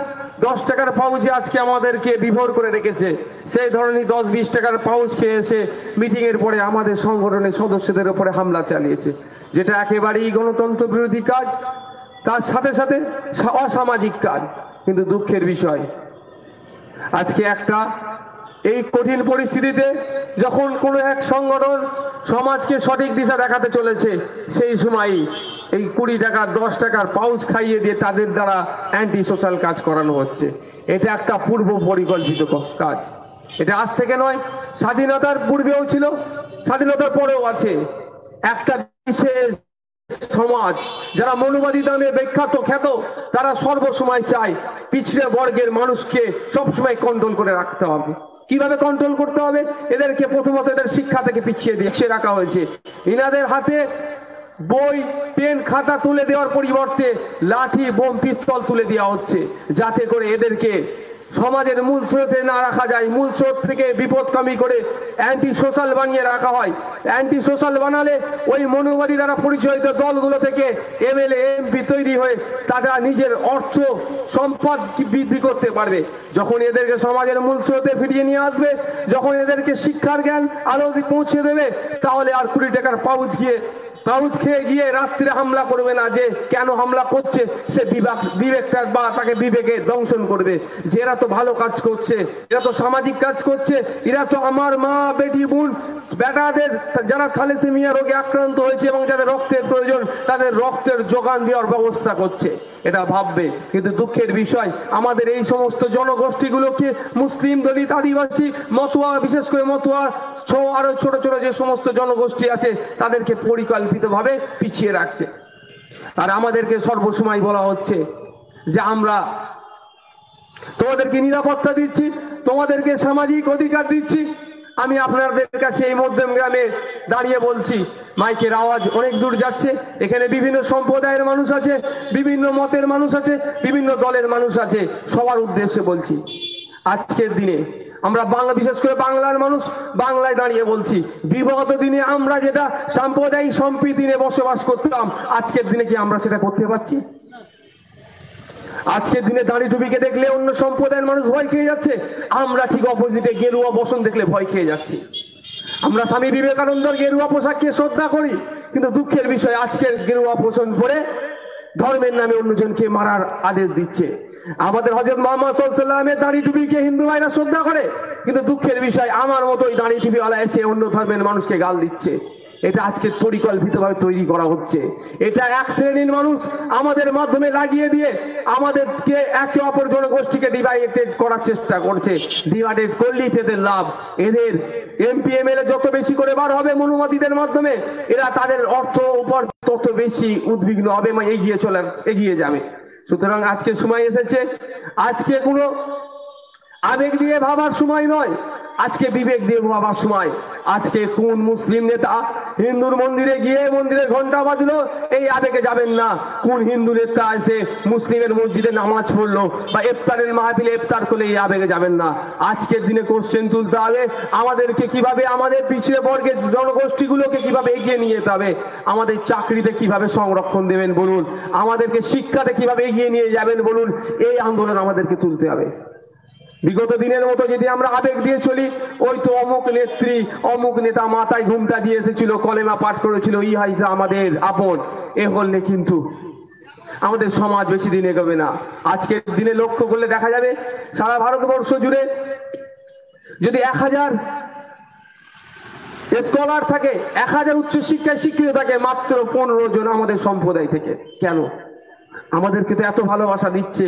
Speaker 4: 10 টাকার পাউচে আজকে আমাদেরকে বিভোর করে রেখেছে। সেই ধরনের 10-20 টাকার পাউচ খেয়ে এসে মিটিংয়ের পরে আমাদের সংগঠনের সদস্যদের উপরে হামলা চালিয়েছে, যেটা একেবারেই গণতন্ত্র বিরোধী কাজ, তার সাথে সাথে অসামাজিক কাজ। কিন্তু দুঃখের বিষয়, আজকে একটা এই কঠিন পরিস্থিতিতে যখন কোনো এক সংগঠন সমাজকে সঠিক দিশা দেখাতে চলেছে, সেই সময়ই এই 20 টাকা 10 টাকার পাউচ খাইয়ে দিয়ে তাদের দ্বারা অ্যান্টি সোশ্যাল কাজ করানো হচ্ছে। এটা একটা পূর্ব পরিকল্পিত কাজ। এটা আজ থেকে নয়, স্বাধীনতার পূর্বেও ছিল, স্বাধীনতার পরেও আছে। একটা বিশেষ সমাজ যারা মৌলবাদী নামে বিখ্যাত খ্যাত, তারা সর্বসময় চায় পিছড়ে বর্গের মানুষকে সবসময় কন্ট্রোল করে রাখতে হবে। কিভাবে কন্ট্রোল করতে হবে? এদেরকে প্রথমত এদের শিক্ষা থেকে পিছিয়ে রাখা হয়েছে। ইনাদের হাতে বই, পেন, খাতা তুলে দেওয়ার পরিবর্তে লাঠি, বোম, পিস্তল তুলে দেওয়া হচ্ছে, যাতে করে এদেরকে সমাজের মূল স্রোতে না রাখা যায়, মূল স্রোত থেকে বিপদকামী করে অ্যান্টি সোশ্যাল বানিয়ে রাখা হয়। অ্যান্টি সোশ্যাল বানালে ওই মনোবাদী দ্বারা পরিচালিত দলগুলো থেকে এমএলএ, এমপি তৈরি হয়ে তারা নিজের অর্থ সম্পদ বৃদ্ধি করতে পারবে। যখন এদেরকে সমাজের মূল স্রোতে ফিরিয়ে নিয়ে আসবে, যখন এদেরকে শিক্ষার জ্ঞান আলো পৌঁছে দেবে, তাহলে আর 20 টাকার পাউচ খেয়ে গিয়ে রাত্রে হামলা করবে না। যে কেন হামলা করছে, সে বিবেকটা বা তাকে বিবেকে দংশন করবে যে এরা তো ভালো কাজ করছে, এরা তো সামাজিক কাজ করছে, এরা তো আমার মা, বেটি, বোন, বেটাদের যারা থ্যালাসেমিয়া রোগে আক্রান্ত হয়েছে এবং যাদের রক্তের প্রয়োজন, তাদের রক্তের যোগান দেওয়ার ব্যবস্থা করছে, এটা ভাববে। কিন্তু দুঃখের বিষয়, আমাদের এই সমস্ত জনগোষ্ঠীগুলোকে মুসলিম, দলিত, আদিবাসী, মতুয়া, বিশেষ করে মতুয়া সহ আরো ছোট ছোট যে সমস্ত জনগোষ্ঠী আছে, তাদেরকে পরিকল্পিতভাবে পিছিয়ে রাখছে। আর আমাদেরকে সর্বসময় বলা হচ্ছে যে আমরা তোমাদেরকে নিরাপত্তা দিচ্ছি, তোমাদেরকে সামাজিক অধিকার দিচ্ছি। আমি আপনাদের কাছে এই মধ্যম গ্রামে দাঁড়িয়ে বলছি, মাইকের আওয়াজ অনেক দূর যাচ্ছে, এখানে বিভিন্ন সম্প্রদায়ের মানুষ আছে, বিভিন্ন মতের মানুষ আছে, বিভিন্ন দলের মানুষ আছে, সবার উদ্দেশ্যে বলছি, আজকের দিনে আমরা বিশেষ করে বাংলার মানুষ, বাংলায় দাঁড়িয়ে বলছি, বিগত দিনে আমরা যেটা সাম্প্রদায়িক সম্প্রীতি নিয়ে বসবাস করতাম, আজকের দিনে কি আমরা সেটা করতে পারছি? আজকের দিনে দাড়ি টুপিকে দেখলে অন্য সম্প্রদায়ের মানুষ ভয় খেয়ে যাচ্ছে, আমরা ঠিক অপোজিটে গেরুয়া বসন দেখলে ভয় খেয়ে যাচ্ছি। আমরা স্বামী বিবেকানন্দর গেরুয়া পোশাককে শ্রদ্ধা করি, কিন্তু দুঃখের বিষয় আজকের গেরুয়া পোশাক পরে ধর্মের নামে অন্যজনকে মারার আদেশ দিচ্ছে। আমাদের হযরত মুহাম্মদ সাল্লাল্লাহু আলাইহি ওয়াসাল্লামের দাড়ি টুপিকে হিন্দু ভাইরা শ্রদ্ধা করে, কিন্তু দুঃখের বিষয় আমার মতোই দাড়ি টুপিওয়ালা এসে অন্য ধর্মের মানুষকে গাল দিচ্ছে। এটা আজকে পরিকল্পিতভাবে তৈরি করা হচ্ছে। এটা এক শ্রেণীর মানুষ আমাদের মাধ্যমে লাগিয়ে দিয়ে আমাদেরকে একে অপর জনগোষ্ঠীকে ডিভাইডেড করার চেষ্টা করছে। ডিভাইডেড করলেই এদের লাভ। এদের এমপি এমএলএ যত বেশি করে বার হবে মনোমতীদের মাধ্যমে, এরা তাদের অর্থ উপর তত বেশি উদ্বিগ্ন হবে, এগিয়ে যাবে। সুতরাং আজকে সময় এসেছে, আজকে কোনো আবেগ দিয়ে ভাবার সময় নয়, আজকে বিবেক দিয়ে ভাবার সময়। আজকে কোন মুসলিম নেতা হিন্দুর মন্দিরে গিয়ে মন্দিরের ঘন্টা বাজলো, এই আবেগে যাবেন না। কোন হিন্দু নেতা এসে মুসলিমের মসজিদে নামাজ পড়লো বা ইফতারের মাহফিলে ইফতার করলে এই আবেগে যাবেন না। আজকের দিনে কোশ্চেন তুলতে হবে আমাদেরকে কিভাবে, আমাদের পিছিয়ে বর্গের জনগোষ্ঠীগুলোকে কিভাবে এগিয়ে নিয়ে যেতে হবে, আমাদের চাকরিতে কিভাবে সংরক্ষণ দেবেন বলুন, আমাদেরকে শিক্ষাতে কিভাবে এগিয়ে নিয়ে যাবেন বলুন। এই আন্দোলন আমাদেরকে তুলতে হবে। বিগত দিনের মতো যদি আমরা আবেগ দিয়ে চলি, ওই তো অমুক নেত্রী অমুক নেতা মাথায় ঘুমটা দিয়ে এসেছিল, কলেমা পাঠ করেছিল, ইহাইজা আমাদের আপন, এ হলে কিন্তু আমাদের সমাজ বেশি দিন এগোবে না। আজকের দিনে লক্ষ্য করলে দেখা যাবে সারা ভারতবর্ষ জুড়ে যদি 1000 স্কলার থাকে, 1000 উচ্চশিক্ষায় শিক্ষিত থাকে, মাত্র 15 জন আমাদের সম্প্রদায় থেকে। কেন? আমাদেরকে তো এত ভালোবাসা দিচ্ছে,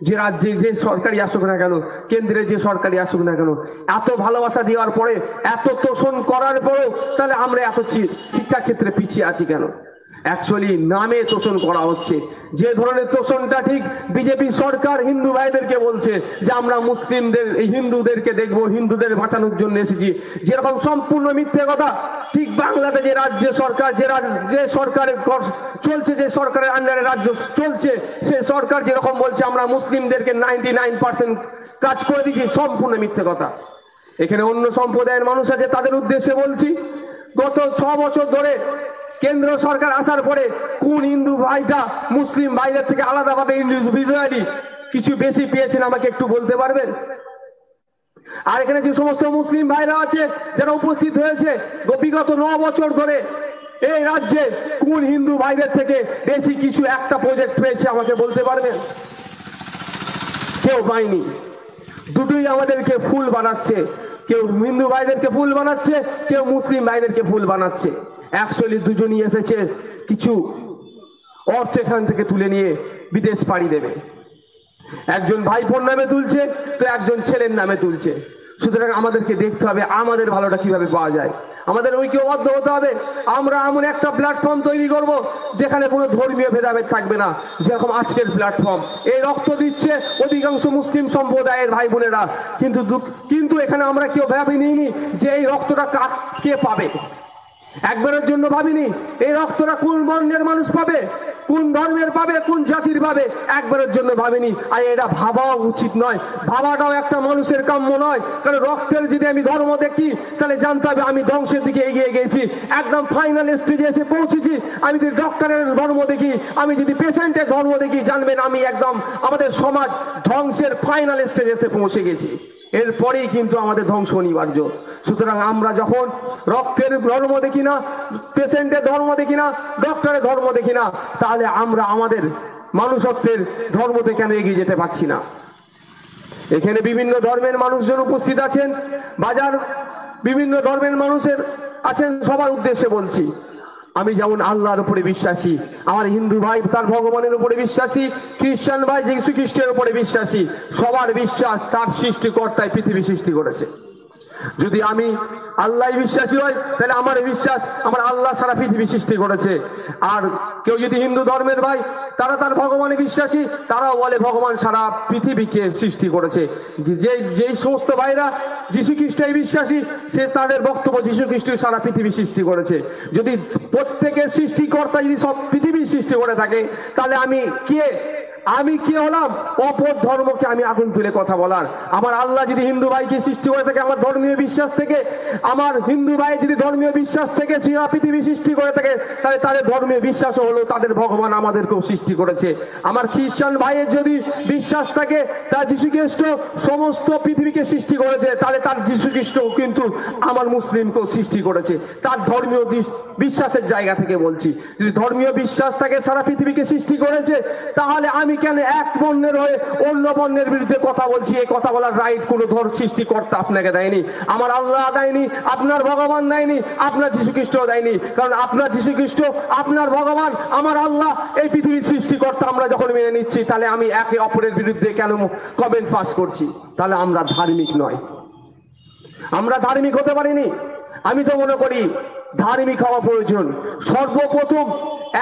Speaker 4: যে রাজ্যে যে সরকারি আসুক না কেন, কেন্দ্রে যে সরকারি আসুক না কেন, এত ভালোবাসা দেওয়ার পরে, এত তোষণ করার পরেও তাহলে আমরা এত শিক্ষা ক্ষেত্রে পিছিয়ে আছি কেন? অ্যাকচুয়ালি নামে তোষণ করা হচ্ছে। যে ধরনের তোষণটা ঠিক বিজেপি সরকার হিন্দু ভাইদেরকে বলছে যে আমরা মুসলিমদের হিন্দুদেরকে দেখবো, হিন্দুদের বাঁচানোর জন্য এসেছি, যেরকম সম্পূর্ণ মিথ্যে কথা। ঠিক বাংলাতে যে রাজ্য সরকার, যে সরকারের চলছে, যে সরকারের আন্ডারে রাজ্য চলছে, সে সরকার যেরকম বলছে আমরা মুসলিমদেরকে 99% কাজ করে দিচ্ছি, সম্পূর্ণ মিথ্যে কথা। এখানে অন্য সম্প্রদায়ের মানুষ আছে, তাদের উদ্দেশ্যে বলছি, গত 6 বছর ধরে কেন্দ্র সরকার আসার পরে কোন হিন্দু ভাইটা মুসলিম ভাইদের থেকে আলাদাভাবে ইন্ডিভিজুয়ালি কিছু বেশি পেয়েছেন আমাকে একটু বলতে পারবেন? আর এখানে যে সমস্ত মুসলিম ভাইরা আছে যারা উপস্থিত হয়েছে, বিগত 9 বছর ধরে এই রাজ্যে কোন হিন্দু ভাইদের থেকে বেশি কিছু একটা প্রজেক্ট পেয়েছে আমাকে বলতে পারবেন? কেউ পায়নি। দুটোই আমাদেরকে ফুল বানাচ্ছে, কেউ হিন্দু ভাইদেরকে ফুল বানাচ্ছে, কেউ মুসলিম ভাইদেরকে ফুল বানাচ্ছে। অ্যাকচুয়ালি দুজনই এসেছে কিছু অর্থ এখান থেকে তুলে নিয়ে বিদেশ পাড়ি দেবে। একজন ভাইপোর নামে তুলছে, তো একজন ছেলের নামে তুলছে। সুতরাং আমাদেরকে দেখতে হবে আমাদের ভালোটা কিভাবে পাওয়া যায়। আমাদের ঐক্যবদ্ধ হতে হবে। আমরা এমন একটা প্ল্যাটফর্ম তৈরি করব যেখানে কোনো ধর্মীয় ভেদাভেদ থাকবে না, যেরকম আজকের প্ল্যাটফর্ম। এই রক্ত দিচ্ছে অধিকাংশ মুসলিম সম্প্রদায়ের ভাই বোনেরা, কিন্তু এখানে আমরা কেউ ভাবি নিইনি যে এই রক্তটা কে পাবে। একবারের জন্য ভাবিনি এই রক্তটা কোন বর্ণের মানুষ পাবে, কোন ধর্মের পাবে, কোন জাতির পাবে, একবারের জন্য ভাবিনি। আর এটা ভাবাও উচিত নয়, ভাবাটাও একটা মানুষের কাম্য নয়। কারণ রক্তের যদি আমি ধর্ম দেখি তাহলে জানতে হবে আমি ধ্বংসের দিকে এগিয়ে গেছি, একদম ফাইনাল স্টেজে এসে পৌঁছেছি। আমি যদি ডক্টরের ধর্ম দেখি, আমি যদি পেশেন্টের ধর্ম দেখি, জানবেন আমি একদম আমাদের সমাজ ধ্বংসের ফাইনাল স্টেজে এসে পৌঁছে গেছি। এরপরেই কিন্তু আমাদের ধ্বংস অনিবার্য। সুতরাং আমরা যখন রক্তের ধর্ম দেখি না, পেশেন্টের ধর্ম দেখি না, ডক্টরের ধর্ম দেখি না, তাহলে আমরা আমাদের মানুষত্বের ধর্মতে কেন এগিয়ে যেতে পারছি না? এখানে বিভিন্ন ধর্মের মানুষজন উপস্থিত আছেন, বাজার বিভিন্ন ধর্মের মানুষের আছেন। সবার উদ্দেশ্যে বলছি, আমি যেমন আল্লাহর উপরে বিশ্বাসী, আমার হিন্দু ভাই তার ভগবানের উপরে বিশ্বাসী, খ্রিস্টান ভাই যীশু খ্রিস্টের উপরে বিশ্বাসী। সবার বিশ্বাস তার সৃষ্টিকর্তায় পৃথিবী সৃষ্টি করেছে। যদি আমি আল্লাহ বিশ্বাসী হয় তাহলে আমার বিশ্বাস আমার আল্লাহ সারা পৃথিবী সৃষ্টি করেছে। আর কেউ যদি হিন্দু ধর্মের ভাই, তারা তার ভগবানে বিশ্বাসী, তারাও বলে ভগবান সারা পৃথিবীকে সৃষ্টি করেছে। যেই সমস্ত ভাইরা যীশু খ্রিস্টায় বিশ্বাসী, সে তাদের বক্তব্য যীশু খ্রিস্ট সারা পৃথিবী সৃষ্টি করেছে। যদি প্রত্যেকের সৃষ্টিকর্তা যদি সব পৃথিবী সৃষ্টি করে থাকে, তাহলে আমি কি হলাম অপর ধর্মকে আমি আগুন তুলে কথা বলার? আমার আল্লাহ যদি হিন্দু ভাইকে সৃষ্টি করে থাকে আমার ধর্মীয় বিশ্বাস থেকে, আমার হিন্দু ভাই যদি ধর্মীয় বিশ্বাস থেকে সারা পৃথিবী সৃষ্টি করে থাকে, তাহলে তাদের ধর্মীয় বিশ্বাস হলো তাদের ভগবান আমাদেরকেও সৃষ্টি করেছে। আমার খ্রিস্টান ভাইয়ের যদি বিশ্বাস থাকে তার যীশু খ্রিস্ট সমস্ত পৃথিবীকে সৃষ্টি করেছে, তাহলে তার যীশু খ্রিস্ট কিন্তু আমার মুসলিমকেও সৃষ্টি করেছে। তার ধর্মীয় বিশ্বাসের জায়গা থেকে বলছি, যদি ধর্মীয় বিশ্বাস থাকে সারা পৃথিবীকে সৃষ্টি করেছে, তাহলে আমি
Speaker 1: কেন এক বর্ণের হয়ে অন্য বর্ণের বিরুদ্ধে কথা বলছি? এই কথা বলার রাইট কোনো সৃষ্টিকর্তা আপনাকে দেয়নি, আমার আল্লাহ দেয়নি, আপনার ভগবান দেয়নি, আপনার যীশুখ্রিস্ট দেয়নি। কারণ আপনার যীশুখ্রিস্ট, আপনার ভগবান, আমার আল্লাহ, এই পৃথিবীর সৃষ্টিকর্তা আমরা যখন মেনে নিচ্ছি, তাহলে আমি একে অপরের বিরুদ্ধে কেন কমেন্ট পাস করছি? তাহলে আমরা ধার্মিক নয়, আমরা ধার্মিক হতে পারিনি। আমি তো মনে করি ধার্মিক হওয়া প্রয়োজন। সর্বপ্রথম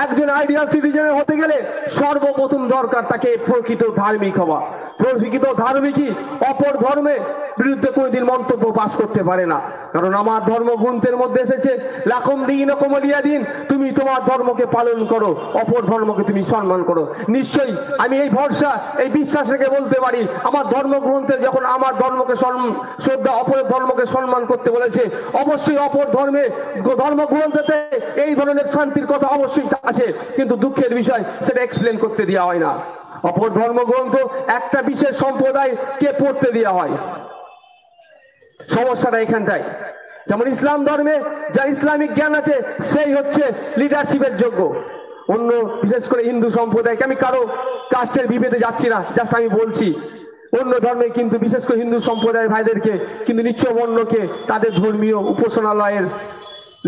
Speaker 1: একজন আইডিয়াল সিটিজেন হতে গেলে সর্বপ্রথম দরকার তাকে প্রকৃত ধার্মিক হওয়া। প্রকৃত ধার্মিকই অপর ধর্মের বিরুদ্ধে কোনোদিন মন্তব্য পাস করতে পারে না। কারণ আমার ধর্মগ্রন্থের মধ্যে এসেছে, লাকুম দীনুকুম ওয়ালিয়া দীন, তুমি তোমার ধর্মকে পালন করো, অপর ধর্মকে তুমি সম্মান করো। নিশ্চয়ই আমি এই ভরসা, এই বিশ্বাস রেখে বলতে পারি, আমার ধর্মগ্রন্থে যখন আমার ধর্মকে শ্রদ্ধা, অপরের ধর্মকে সম্মান করতে বলেছে, অবশ্যই অপর ধর্মগ্রন্থেতে এই ধরনের শান্তির কথা অবশ্যই আছে। কিন্তু দুঃখের বিষয়, সেটা এক্সপ্লেন করতে দেওয়া হয় না। অপর ধর্মগ্রন্থ একটা বিশেষ সম্প্রদায়কে পড়তে দেওয়া হয়। সমস্যাটা এখানটাই। যেমন ইসলাম ধর্মে যার ইসলামিক জ্ঞান আছে সেই হচ্ছে লিডারশিপের যোগ্য। অন্য বিশেষ করে হিন্দু সম্প্রদায়কে, আমি কারো কাস্টের বিভেদে যাচ্ছি না, জাস্ট আমি বলছি অন্য ধর্মে কিন্তু বিশেষ করে হিন্দু সম্প্রদায়ের ভাইদেরকে কিন্তু নিচ্চ বর্ণকে তাদের ধর্মীয় উপাসনালয়ের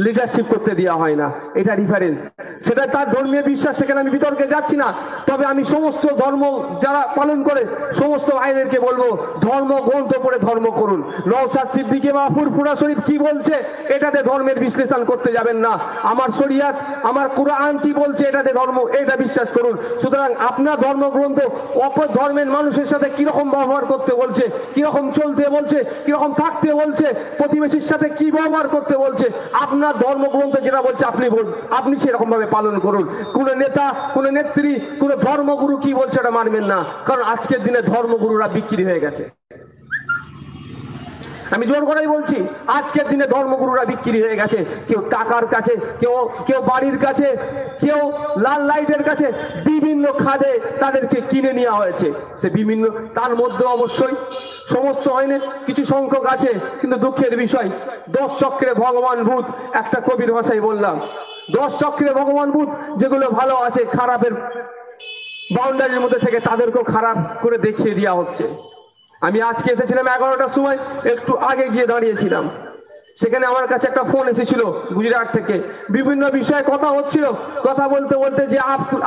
Speaker 1: লিডারশিপ করতে দেওয়া হয় না। এটা ডিফারেন্স, সেটা তার ধর্মীয় বিশ্বাস, সেখানে আমি বিতর্কে যাচ্ছি না। তবে আমি সমস্ত ধর্ম যারা পালন করে সমস্ত ভাইদেরকে বলবো, ধর্মগ্রন্থ পড়ে ধর্ম করুন। নওশাদ সিদ্দিকী বা ফুরফুরা শরীফ কি বলছে এটাতে ধর্মের বিশ্লেষণ করতে যাবেন না। আমার শরিয়াত, আমার কোরআন কি বলছে এটাতে ধর্ম, এটা বিশ্বাস করুন। সুতরাং আপনার ধর্মগ্রন্থ অপর ধর্মের মানুষের সাথে কিরকম ব্যবহার করতে বলছে, কিরকম চলতে বলছে, কিরকম থাকতে বলছে, প্রতিবেশীর সাথে কি ব্যবহার করতে বলছে, আপনার ধর্মগ্রন্থ যেটা বলছে আপনি সেরকম ভাবে পালন করুন। কোন নেতা, কোন নেত্রী, কোন ধর্মগুরু কি বলছে ওটা মানবেন না। কারণ আজকের দিনে ধর্মগুরুরা বিক্রি হয়ে গেছে। আমি জোর করেই বলছি, আজকের দিনে ধর্মগুরুরা বিক্রি হয়ে গেছে। কেউ টাকার কাছে, কেউ বাড়ির কাছে, কেউ লাল লাইটের কাছে, বিভিন্ন খাদে তাদেরকে কিনে নেওয়া হয়েছে। সে বিভিন্ন, তার মধ্যে অবশ্যই সমস্ত হয়নি, কিছু সংখ্যক আছে। কিন্তু দুঃখের বিষয়, 10 চক্রে ভগবান ভূত, একটা কবির ভাষায় বললাম, 10 চক্রে ভগবান ভূত, যেগুলো ভালো আছে খারাপের বাউন্ডারির মধ্যে থেকে তাদেরকেও খারাপ করে দেখিয়ে দেওয়া হচ্ছে। আমি আজকে এসেছিলাম 11টার সময়, একটু আগে গিয়ে দাঁড়িয়েছিলাম। সেখানে আমার কাছে একটা ফোন এসেছিল গুজরাট থেকে, বিভিন্ন বিষয়ে কথা হচ্ছিল। কথা বলতে বলতে যে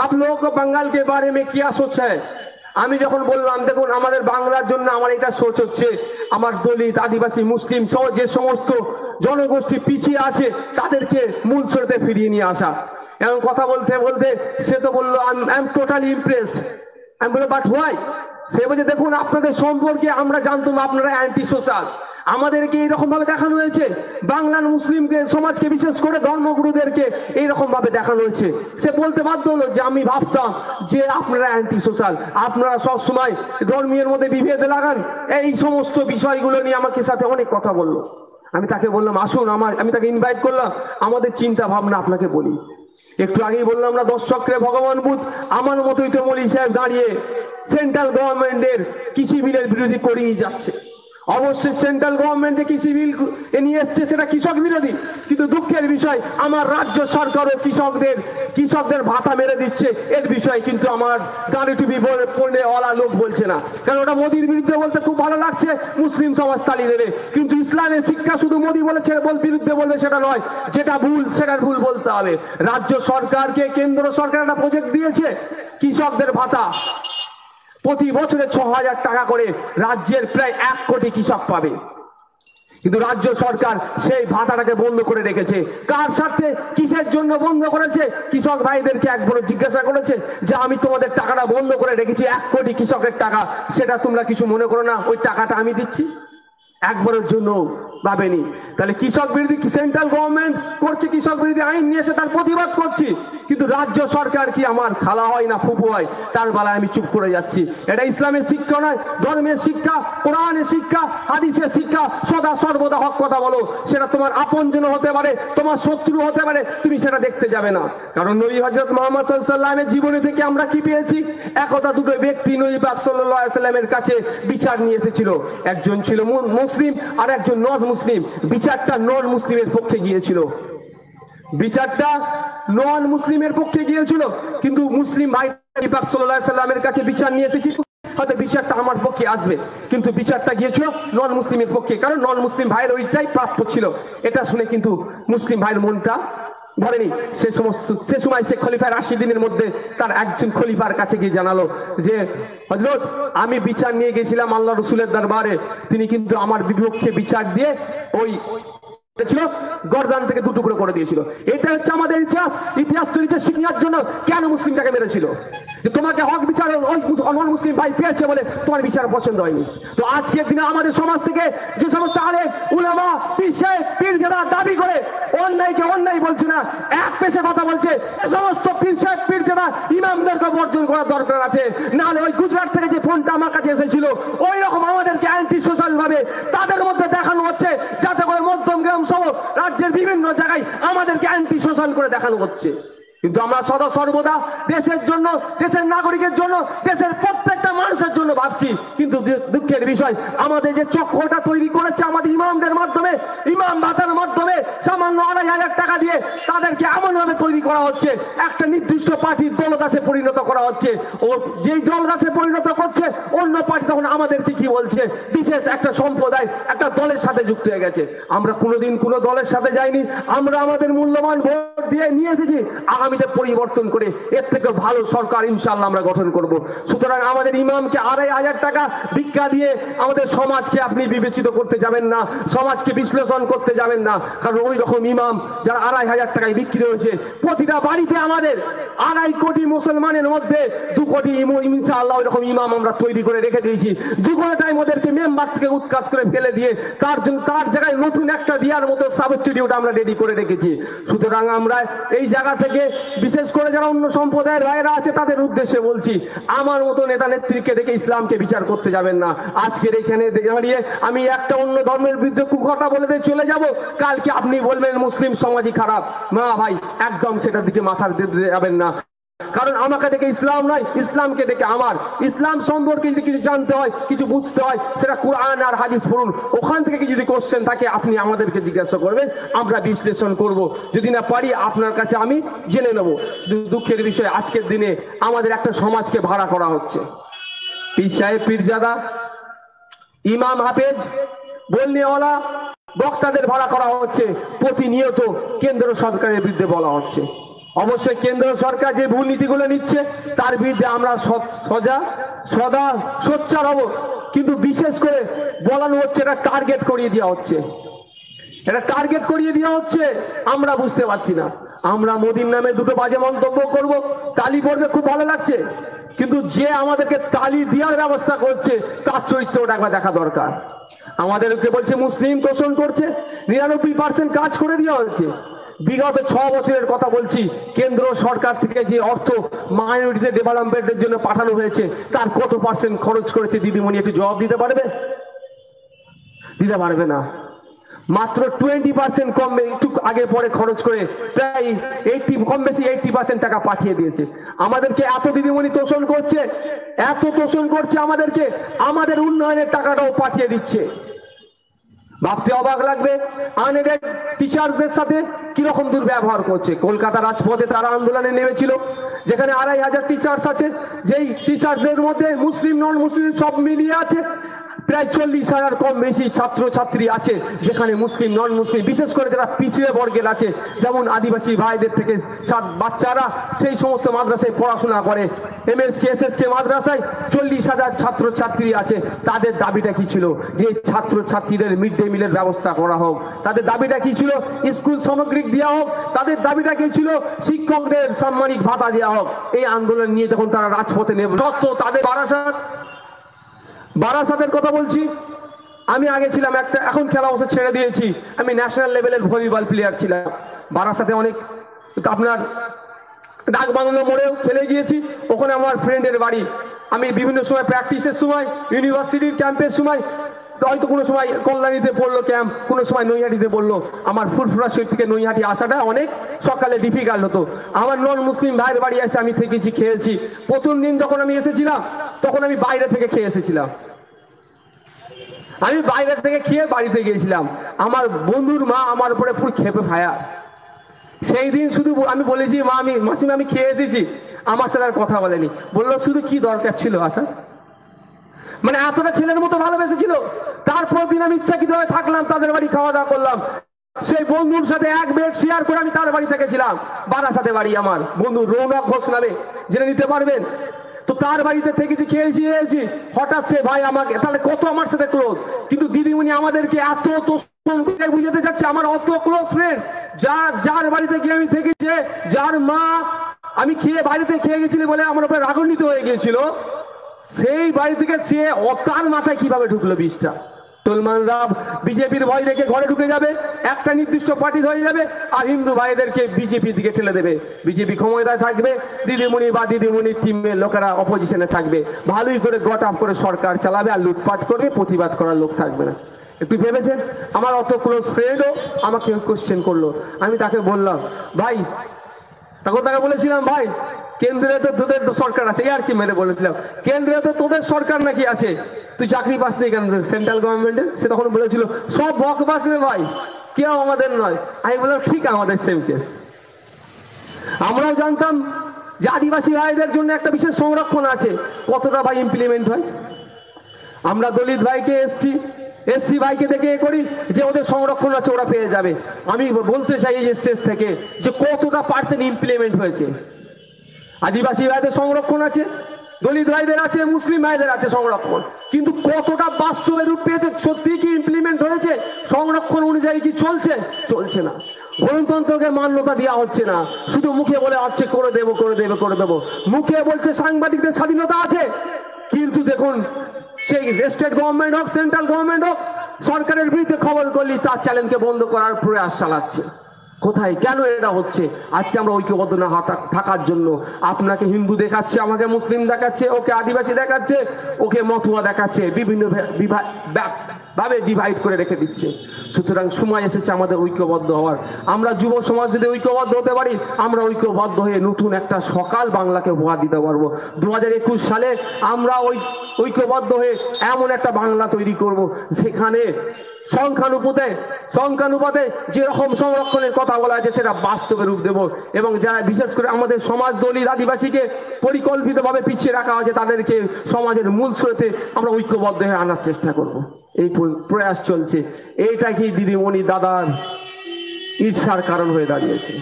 Speaker 1: আপ লোগ বাঙ্গাল কে বারে মে কিয়া সোচ হ্যায়। আমি যখন বললাম, দেখুন আমাদের বাংলার জন্য আমার এটা সোচ হচ্ছে, আমার দলিত, আদিবাসী, মুসলিম সহ যে সমস্ত জনগোষ্ঠী পিছিয়ে আছে তাদেরকে মূল স্রোতে ফিরিয়ে নিয়ে আসা। এমন কথা বলতে বলতে সে তো বললো, আই এম টোটালি ইমপ্রেসড। আমি বললাম, বাট হোয়াই? সে বলছে, দেখুন আপনাদের সম্পর্কে আমরা জানতাম আপনারা অ্যান্টি সোশ্যাল, আমাদেরকে এইরকম ভাবে দেখানো হয়েছে, বাংলার মুসলিমদের সমাজকে বিশেষ করে ধর্মগুরুদেরকে এইরকম ভাবে দেখানো হয়েছে। সে বলতে বাধ্য হলো যে আমি ভাবতাম যে আপনারা অ্যান্টি সোশ্যাল, আপনারা সব সময় ধর্মের মধ্যে বিভেদ লাগান। এই সমস্ত বিষয়গুলো নিয়ে আমাকে সাথে অনেক কথা বললো। আমি তাকে বললাম, আসুন আমি তাকে ইনভাইট করলাম, আমাদের চিন্তা ভাবনা আপনাকে বলি। একটু আগেই বললাম না 10 চক্রে ভগবান বুধ, আমার মতোই তো মলি সাহেব দাঁড়িয়ে সেন্ট্রাল গভর্নমেন্টের কৃষি বিলের বিরোধী করেই যাচ্ছে। অবশ্যই সেন্ট্রাল গভর্নমেন্ট যে কৃষি বিল নিয়ে এসছে সেটা কৃষক বিরোধী, কিন্তু দুঃখের বিষয় আমার রাজ্য সরকারও কৃষকদের ভাতা মেরে দিচ্ছে। এর বিষয়ে কিন্তু আমার দাঁড়ি টুপি পড়ে ওলা লোক বলছে না, কারণ ওটা মোদির বিরুদ্ধে বলতে খুব ভালো লাগছে, মুসলিম সমাজ তালি দেবে। কিন্তু ইসলামের শিক্ষা শুধু মোদি বলেছে বিরুদ্ধে বলবে সেটা নয়, যেটা ভুল সেটার ভুল বলতে হবে। রাজ্য সরকারকে কেন্দ্র সরকার একটা প্রজেক্ট দিয়েছে কৃষকদের ভাতা, প্রতি বছরে 6000 টাকা করে রাজ্যের প্রায় 1 কোটি কৃষক পাবে। কিন্তু রাজ্য সরকার সেই ভাতাটাকে বন্ধ করে রেখেছে। কার স্বার্থে, কিসের জন্য বন্ধ করেছে? কৃষক ভাইদেরকে একবার জিজ্ঞাসা করেছে যে আমি তোমাদের টাকাটা বন্ধ করে রেখেছি, 1 কোটি কৃষকের টাকা, সেটা তোমরা কিছু মনে করো না, ওই টাকাটা আমি দিচ্ছি? একবারের জন্য ভাবেনি। তাহলে কৃষক বিরোধী সেন্ট্রাল গভর্নমেন্ট করছে, কৃষক বিরোধী আইন নিয়ে এসে তার প্রতিবাদ করছি, কিন্তু রাজ্য সরকার কি আমার খালা হয় না ফুপু হয়, তার বেলায় আমি চুপ করে যাচ্ছি। এটা ইসলামের শিক্ষা নয়, ধর্মের শিক্ষা, কোরআনের শিক্ষা, হাদিসের শিক্ষা। সদা সর্বদা হক কথা বলো, সেটা তোমার আপনজন হতে পারে, তোমার শত্রু হতে পারে, তুমি সেটা দেখতে যাবে না। কারণ নবী হযরত মুহাম্মদ সাল্লাল্লাহু আলাইহি ওয়াসাল্লামের জীবনী থেকে আমরা কি পেয়েছি? একদা দুটো ব্যক্তি নবী পাক সাল্লাল্লাহু আলাইহি ওয়াসাল্লামের কাছে বিচার নিয়ে এসেছিল। একজন ছিল মুসলিম আর একজন নন মুসলিম। বিচারটা নন মুসলিমের পক্ষে গিয়েছিল।
Speaker 4: বিচারটা নন মুসলিমের পক্ষে গিয়েছিল, কিন্তু মুসলিম ভাই পাক সাল্লাল্লাহু আলাইহি সাল্লামের কাছে বিচার নিয়ে এসেছি, হয়তো বিচারটা আমার পক্ষে আসবে, কিন্তু বিচারটা গিয়েছিল নন মুসলিমের পক্ষে, কারণ নন মুসলিম ভাইয়ের ওইটাই প্রাপ্য ছিল। এটা শুনে কিন্তু মুসলিম ভাইয়ের মনটা ভরেনি। সে সময় সে খলিফার 80 দিনের মধ্যে তার একজন খলিফার কাছে গিয়ে জানালো যে হযরত, আমি বিচার নিয়ে গেছিলাম আল্লাহ রসুলের দরবারে, তিনি কিন্তু আমার বিপক্ষে বিচার দিয়ে ওই ছিল গর্দান থেকে 2 টুকরো করে দিয়েছিল। এটা হচ্ছে আমাদের ইতিহাস তৈরিতে শিখিয়ার জন্য কেন মুসলিমটাকে মেরেছিল, যে তোমাকে হক বিচার ওই নন মুসলিম ভাই পেয়েছে বলে তোমার বিচার পছন্দ হয়নি। তো আজকের দিনে আমাদের সমাজ থেকে যে সমস্ত আলেম উলামা পীর যারা দাবি করে অন্যায়কে অন্যায় বলছে না, এক পেশে কথা বলছে, এ সমস্ত পীর যারা ইমামদেরকে বর্জন করা দরকার আছে। নাহলে ওই গুজরাট থেকে যে ফোনটা আমার কাছে এসেছিল ওই রকম আমাদেরকে অ্যান্টি সোশ্যাল ভাবে তাদের মধ্যে দেখানো হচ্ছে, যাতে করে মধ্যম গ্রাম সহ রাজ্যের বিভিন্ন জায়গায় আমাদেরকে অ্যান্টি সোশ্যাল করে দেখানো হচ্ছে। কিন্তু আমরা সদা সর্বদা দেশের জন্য, দেশের নাগরিকের জন্য, দেশের প্রত্যেকটা মানুষের জন্য ভাবছি। কিন্তু দুঃখের বিষয়, আমাদের যে চক্রটা তৈরি করেছে আমাদের ইমামদের মাধ্যমে, ইমাম ভাতার মাধ্যমে সামান্য 2,500 টাকা দিয়ে তাদেরকে এমন ভাবে তৈরি করা হচ্ছে, একটা নির্দিষ্ট পার্টির দলদাসে পরিণত করা হচ্ছে। ও যেই দলদাসে পরিণত করছে, অন্য পার্টি তখন আমাদেরকে কি বলছে, বিশেষ একটা সম্প্রদায় একটা দলের সাথে যুক্ত হয়ে গেছে। আমরা কোনোদিন কোনো দলের সাথে যাইনি, আমরা আমাদের মূল্যবান ভোট দিয়ে নিয়ে এসেছি, আগামীতে পরিবর্তন করে এর থেকে ভালো সরকার ইনশাআল্লাহ আমরা গঠন করব। সুতরাং আমাদের ইমামকে 2,500 টাকা ভিক্ষা দিয়ে আমাদের সমাজকে আপনি বিবেচিত করতে যাবেন না, সমাজকে বিশ্লেষণ করতে যাবেন না, কারণ ওই রকম ইমাম যারা 2,500 টাকায় বিক্রি হয়েছে, প্রতিটা বাড়িতে আমাদের 2.5 কোটি মুসলমানের মধ্যে 2 কোটি ইনশাআল্লাহ ওই রকম ইমাম আমরা তৈরি করে রেখে দিয়েছি। যে কোনো টাইম ওদেরকে মেম্বার থেকে উৎখাত করে ফেলে দিয়ে তার জায়গায় নতুন একটা দেওয়ার মতো সাবস্টিটিউট আমরা রেডি করে রেখেছি। সুতরাং আমরা এই জায়গা থেকে বিশেষ করে যারা অন্য সম্প্রদায়ের ভাইরা আছে তাদের উদ্দেশ্যে বলছি, আমার মতো নেতা নেত্রীকে দেখে ইসলামকে বিচার করতে যাবেন না। আজকের এখানে দাঁড়িয়ে আমি একটা অন্য ধর্মের বিরুদ্ধে কথা বলে দিয়ে চলে যাব, কালকে আপনি বলবেন মুসলিম সমাজই খারাপ। না ভাই, একদম সেটার দিকে মাথা দিতে যাবেন না, কারণ আমাকে দেখে ইসলাম নয়, ইসলামকে দেখে আমার ইসলাম সম্পর্কে যদি কিছু জানতে হয়, কিছু বুঝতে হয়, সেটা কোরআন আর হাদিস পড়ুন। ওখান থেকে যদি কোশ্চেন থাকে আপনি আমাদেরকে জিজ্ঞাসা করবেন, আমরা বিশ্লেষণ করব, যদি না পারি আপনার কাছে আমি জেনে নেব। দুঃখের বিষয়, আজকের দিনে আমাদের একটা সমাজকে ভাড়া করা হচ্ছে। পীর সাহেব, পীরজাদা, ইমাম, হাফেজ, বলনেওয়ালা, বক্তাদের ভাড়া করা হচ্ছে, প্রতিনিয়ত কেন্দ্র সরকারের বিরুদ্ধে বলা হচ্ছে। অবশ্যই কেন্দ্র সরকার যে ভুল নীতিগুলো নিচ্ছে তার বিরুদ্ধে আমরা সদা সোচ্চার হব, কিন্তু বিশেষ করে বলানো হচ্ছে এটা টার্গেট করিয়ে দেওয়া হচ্ছে, এটা টার্গেট করিয়ে দেওয়া হচ্ছে। আমরা বুঝতে পারছি না, আমরা মোদির নামে 2টো বাজে মন্তব্য করব, তালি পড়বে, খুব ভালো লাগছে, কিন্তু যে আমাদেরকে তালি দেওয়ার ব্যবস্থা করছে তার চরিত্রটা একবার দেখা দরকার। আমাদেরকে বলছে মুসলিম তোষণ করছে, 99% কাজ করে দেওয়া হয়েছে। বিগত 6 বছরের কথা বলছি, কেন্দ্র সরকার থেকে যে অর্থ মাইনরিটিদের ডেভেলপমেন্টের জন্য পাঠানো হয়েছে তার কত % খরচ করেছে দিদিমণি একটু জবাব দিতে পারবে? দিতে পারবে না। মাত্র 20% কম, একটু আগে পরে খরচ করে প্রায় 80, কম বেশি 80% টাকা পাঠিয়ে দিয়েছে। আমাদেরকে এত দিদিমণি তোষণ করছে, এত তোষণ করছে আমাদেরকে, আমাদের উন্নয়নের টাকাটাও পাঠিয়ে দিচ্ছে। ভাবতে অবাক লাগবে, আনএডেড টিচারদের সাথে কিরকম দুর্ব্যবহার করছে। কলকাতা রাজপথে তারা আন্দোলনে নেমেছিল, যেখানে 2,500 টিচার্স আছে, যেই টিচার্সদের মধ্যে মুসলিম নন মুসলিম সব মিলিয়ে আছে প্রায় 40,000 কম বেশি ছাত্র ছাত্রী আছে, যেখানে মুসলিম নন মুসলিম বিশেষ করে যারা পিছিয়ে বর্গের আছে, যেমন আদিবাসী ভাইদের থেকে বাচ্চারা সেই সমস্ত মাদ্রাসায় পড়াশোনা করে। এমএসকে এসএসকে মাদ্রাসায় 40,000 ছাত্র ছাত্রী আছে। তাদের দাবিটা কি ছিল? যে ছাত্র ছাত্রীদের মিড ডে মিলের ব্যবস্থা করা হোক। তাদের দাবিটা কি ছিল? স্কুল সামগ্রিক দেওয়া হোক। তাদের দাবিটা কি ছিল? শিক্ষকদের সাম্মানিক ভাতা দেওয়া হোক। এই আন্দোলন নিয়ে যখন তারা রাজপথে নেমে তাদের বারাসাতের কথা বলছি, আমি আগে ছিলাম একটা, এখন খেলা অবশ্য ছেড়ে দিয়েছি, আমি ন্যাশনাল লেভেলের ভলিবল প্লেয়ার ছিলাম। বারাসাতে অনেক আপনার ডাক বাংলো মোড়েও খেলে গিয়েছি, ওখানে আমার ফ্রেন্ডের বাড়ি। আমি বিভিন্ন সময় প্র্যাকটিসের সময়, ইউনিভার্সিটির ক্যাম্পের সময়, হয়তো কোনো সময় কল্যাণীতে পড়লো ক্যাম্প, কোনো সময় নৈহাটিতে পড়লো, আমার ফুরফুরা শরীর থেকে নৈহাটি আসাটা অনেক সকালে ডিফিকাল্ট হতো। আমার নন মুসলিম ভাইয়ের বাড়ি এসে আমি থেকেছি, খেয়েছি। প্রথম দিন যখন আমি এসেছিলাম তখন আমি বাইরে থেকে খেয়ে এসেছিলাম, আমি বাইরে থেকে খেয়ে বাড়িতে গিয়েছিলাম। আমার বন্ধুর মা আমার উপরে পুরো খেপে ফায়া,
Speaker 1: সেই দিন শুধু আমি বলেছি মা আমি মাসিমা আমি খেয়ে এসেছি, আমার সাথে আর কথা বলেনি, বললো শুধু কি দরকার ছিল আসা, মানে এতটা ছেলের মতো ভালোবেসেছিল। তারপর দিন আমি ইচ্ছাকৃতভাবে থাকলাম, তাদের বাড়ি খাওয়া দাওয়া করলাম, সেই বন্ধুর সাথে এক বেড শেয়ার করে আমি তার বাড়ি থেকেছিলাম, বারাসাতে বাড়ি আমার বন্ধু রৌনক ঘোষ নামে, জেনে নিতে পারবেন। তো তার বাড়িতে থেকেছি, খেয়েছি খেয়েছি, হঠাৎ সে ভাই আমাকে, তাহলে কত আমার সাথে ক্লোজ, কিন্তু দিদিমণি আমাদেরকে এত তোষণ করে বুঝাতে যাচ্ছে আমার অত ক্লোজ ফ্রেন্ড, যার বাড়িতে গিয়ে আমি থেকেছি, যার মা আমি খেয়ে বাড়িতে খেয়ে গেছিলি বলে আমার উপরে রাগান্বিত হয়ে গিয়েছিল, সেই বাড়ি থেকে সে তার মাথায় কিভাবে ঢুকলো বিষটা। তোলমানরা বিজেপির ভয় দেখে ঘরে ঢুকে যাবে, একটা নির্দিষ্ট পার্টির হয়ে যাবে, আর হিন্দু ভাইদেরকে বিজেপির দিকে ঠেলে দেবে। বিজেপি ক্ষমতায় থাকবে, দিদিমণি বা দিদিমণির টিমের লোকেরা অপোজিশনে থাকবে, ভালোই করে গট আপ করে সরকার চালাবে, আর লুটপাট করবে, প্রতিবাদ করার লোক থাকবে না। একটু ভেবেছেন? আমার অত ক্লোজ ফ্রেন্ডও আমাকে কোশ্চেন করলো, আমি তাকে বললাম ভাই, তখন তাকে বলেছিলাম ভাই কেন্দ্রে তো তোদের সরকার আছে, আর কি মেরে বলেছিলাম কেন্দ্রে তো তোদের সরকার নাকি আছে, তুই চাকরি পাসনি কেন সেন্ট্রাল গভর্নমেন্টের? সে তখন বলেছিল সব বকবাস রে ভাই, কেউ আমাদের নয়। আমি বললাম ঠিক, আমাদের সেম কেস। আমরাও জানতাম যে আদিবাসী ভাইদের জন্য একটা বিশেষ সংরক্ষণ আছে, কতটা ভাই ইমপ্লিমেন্ট হয়? আমরা দলিত ভাইকে এসসি ভাইকে দেখে করি যে ওদের সংরক্ষণ আছে, ওরা পেয়ে যাবে। আমি বলতে চাই এই স্টেজ থেকে যে কতটা পার্সেন্ট ইমপ্লিমেন্ট হয়েছে। আদিবাসী ভাইদের সংরক্ষণ আছে, দলিত ভাইদের আছে, মুসলিম ভাইদের আছে সংরক্ষণ, কিন্তু কতটা বাস্তবে রূপ পেয়েছে, সত্যি কি ইমপ্লিমেন্ট হয়েছে? সংরক্ষণ অনুযায়ী কি চলছে? চলছে না। গণতন্ত্রকে মান্যতা দেওয়া হচ্ছে না, শুধু মুখে বলে হচ্ছে করে দেবো করে দেবো করে দেবো, মুখে বলছে সাংবাদিকদের স্বাধীনতা আছে, কিন্তু দেখুন সেই স্টেট গভর্নমেন্ট হোক সেন্ট্রাল গভর্নমেন্ট হোক, সরকারের বিরুদ্ধে খবর করলে তার চ্যানেলকে বন্ধ করার প্রয়াস চালাচ্ছে। কোথায় কেন এটা হচ্ছে? আজকে আমরা ঐক্যবদ্ধ না থাকার জন্য। আপনাকে হিন্দু দেখাচ্ছে, আমাকে মুসলিম দেখাচ্ছে, ওকে আদিবাসী দেখাচ্ছে, ওকে মতুয়া দেখাচ্ছে, বিভিন্ন ভাবে ডিভাইড করে রেখে দিচ্ছে। সুতরাং সময় এসেছে আমাদের ঐক্যবদ্ধ হওয়ার। আমরা যুব সমাজ যদি ঐক্যবদ্ধ হতে পারি, আমরা ঐক্যবদ্ধ হয়ে নতুন একটা সকাল বাংলাকে উপহার দিতে পারবো। 2021 সালে আমরা ঐক্যবদ্ধ হয়ে এমন একটা বাংলা তৈরি করব যেখানে সংখ্যানুপাতে যেরকম সংরক্ষণের কথা বলা আছে সেটা বাস্তবে রূপ দেব, এবং যারা বিশেষ করে আমাদের সমাজ দলিত আদিবাসীকে পরিকল্পিতভাবে পিছিয়ে রাখা হয়েছে তাদেরকে সমাজের মূল স্রোতে আমরা ঐক্যবদ্ধ হয়ে আনার চেষ্টা করব। এই প্রয়াস চলছে। এইটা কি দিদিমণি দাদার ঈর্ষার কারণ হয়ে দাঁড়িয়েছে।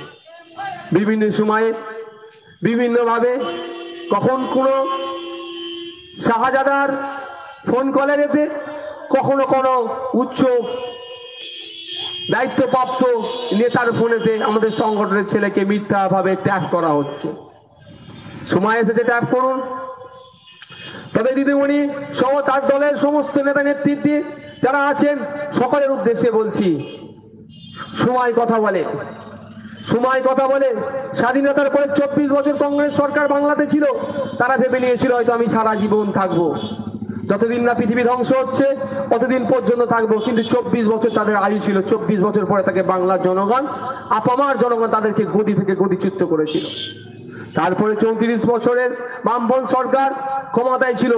Speaker 1: বিভিন্ন সময়ে বিভিন্নভাবে কখন কোনো শাহজাদার ফোন কলের এতে, কখনো কোনো উচ্চ দায়িত্বপ্রাপ্ত নেতার ফোনেতে আমাদের সংগঠনের ছেলেকে মিথ্যাভাবে ট্যাপ করা হচ্ছে। সময় এসেছে ট্যাপ করুন। তবে দিদিমণি সহ তার দলের সমস্ত নেতা নেতৃত্বে যারা আছেন সকলের উদ্দেশ্যে বলছি, সময় কথা বলে। স্বাধীনতার পরে 24 বছর কংগ্রেস সরকার বাংলাতে ছিল, তারা ভেবে নিয়েছিল হয়তো আমি সারা জীবন থাকবো, যতদিন না পৃথিবী ধ্বংস হচ্ছে ততদিন পর্যন্ত থাকবো। কিন্তু 24 বছর তাদের আয়ু ছিল। 24 বছর পরে তাকে বাংলার জনগণ, আপামার জনগণ তাদেরকে গদি থেকে গদিচ্যুত করেছিল। তারপরে 34 বছরের বামপন্থী সরকার ক্ষমতায় ছিল,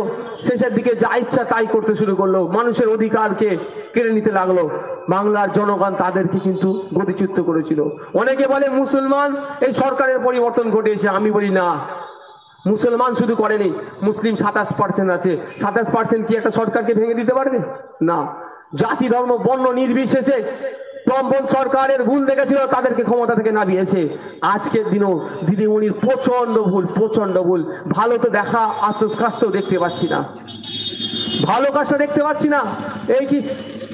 Speaker 1: শেষের দিকে যা ইচ্ছা তাই করতে শুরু করলো, মানুষের অধিকারকে কেড়ে নিতে লাগলো। বাংলার জনগণ তাদেরকে কিন্তু গদিচ্যুত করেছিল। অনেকে বলে মুসলমান এই সরকারের পরিবর্তন ঘটেছে, আমি বলি না, মুসলমান শুধু করেনি, মুসলিম 27% আছে। 27% কি একটা সরকারকে ভেঙে দিতে পারবে? না। জাতি ধর্ম বর্ণ নির্বিশেষে বামপন্থী সরকারের ভুল দেখেছিল, তাদেরকে ক্ষমতা থেকে নামিয়েছে। আজকের দিনও দিদিমণির প্রচন্ড ভুল। ভালো তো দেখা কাজটাও দেখতে পাচ্ছি না, ভালো কাজটা দেখতে পাচ্ছি না। এই কি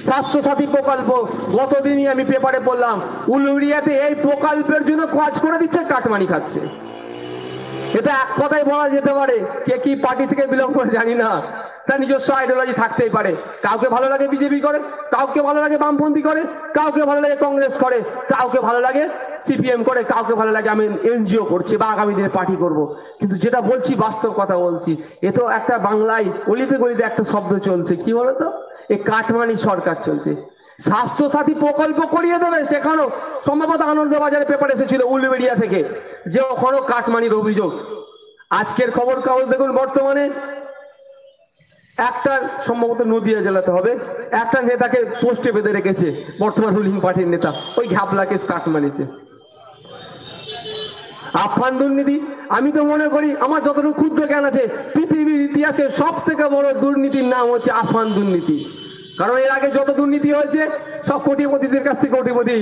Speaker 1: স্বাস্থ্যসাথী প্রকল্প, গতদিনই আমি পেপারে পড়লাম উলুবেড়িয়াতে এই প্রকল্পের জন্য কাজ করে দিচ্ছে, কাটমানি খাচ্ছে। এটা এক কথায় বলা যেতে পারে, কে কি পার্টি থেকে বিলং করে জানি না, তার নিজস্ব আইডিওলজি থাকতেই পারে। কাউকে ভালো লাগে বিজেপি করে, কাউকে ভালো লাগে বামপন্থী করে, কাউকে ভালো লাগে কংগ্রেস করে, কাউকে ভালো লাগে সিপিএম করে, কাউকে ভালো লাগে আমি এনজিও করছি বা আগামী দিনে পার্টি করব। কিন্তু যেটা বলছি বাস্তব কথা বলছি। এ তো একটা বাংলায় অলিতে গলিতে একটা শব্দ চলছে, কি বলতো, এই কাটমানি সরকার চলছে। স্বাস্থ্যসাথী প্রকল্প করিয়ে দেবে, সেখানেও সম্ভবত আনন্দবাজারে পেপার এসেছিল উলুবেড়িয়া থেকে যে ওখানেও কাটমানির অভিযোগ। আজকের খবর কাগজ দেখুন, বর্তমানে একটা সম্ভবত নদিয়া জেলাতে হবে, একটা নেতাকে পোস্টে বেঁধে রেখেছে বর্তমান রুলিং পার্টির নেতা, ওই ঘাপলা কেস কাটমানিতে।
Speaker 4: আফগান দুর্নীতি, আমি তো মনে করি আমার যতটুকু ক্ষুদ্র জ্ঞান আছে, পৃথিবীর ইতিহাসে সব থেকে বড় দুর্নীতির নাম হচ্ছে আফগান দুর্নীতি। কারণ এর আগে যত দুর্নীতি হয়েছে সব কোটিপতিদের কাছ থেকে কোটিপতি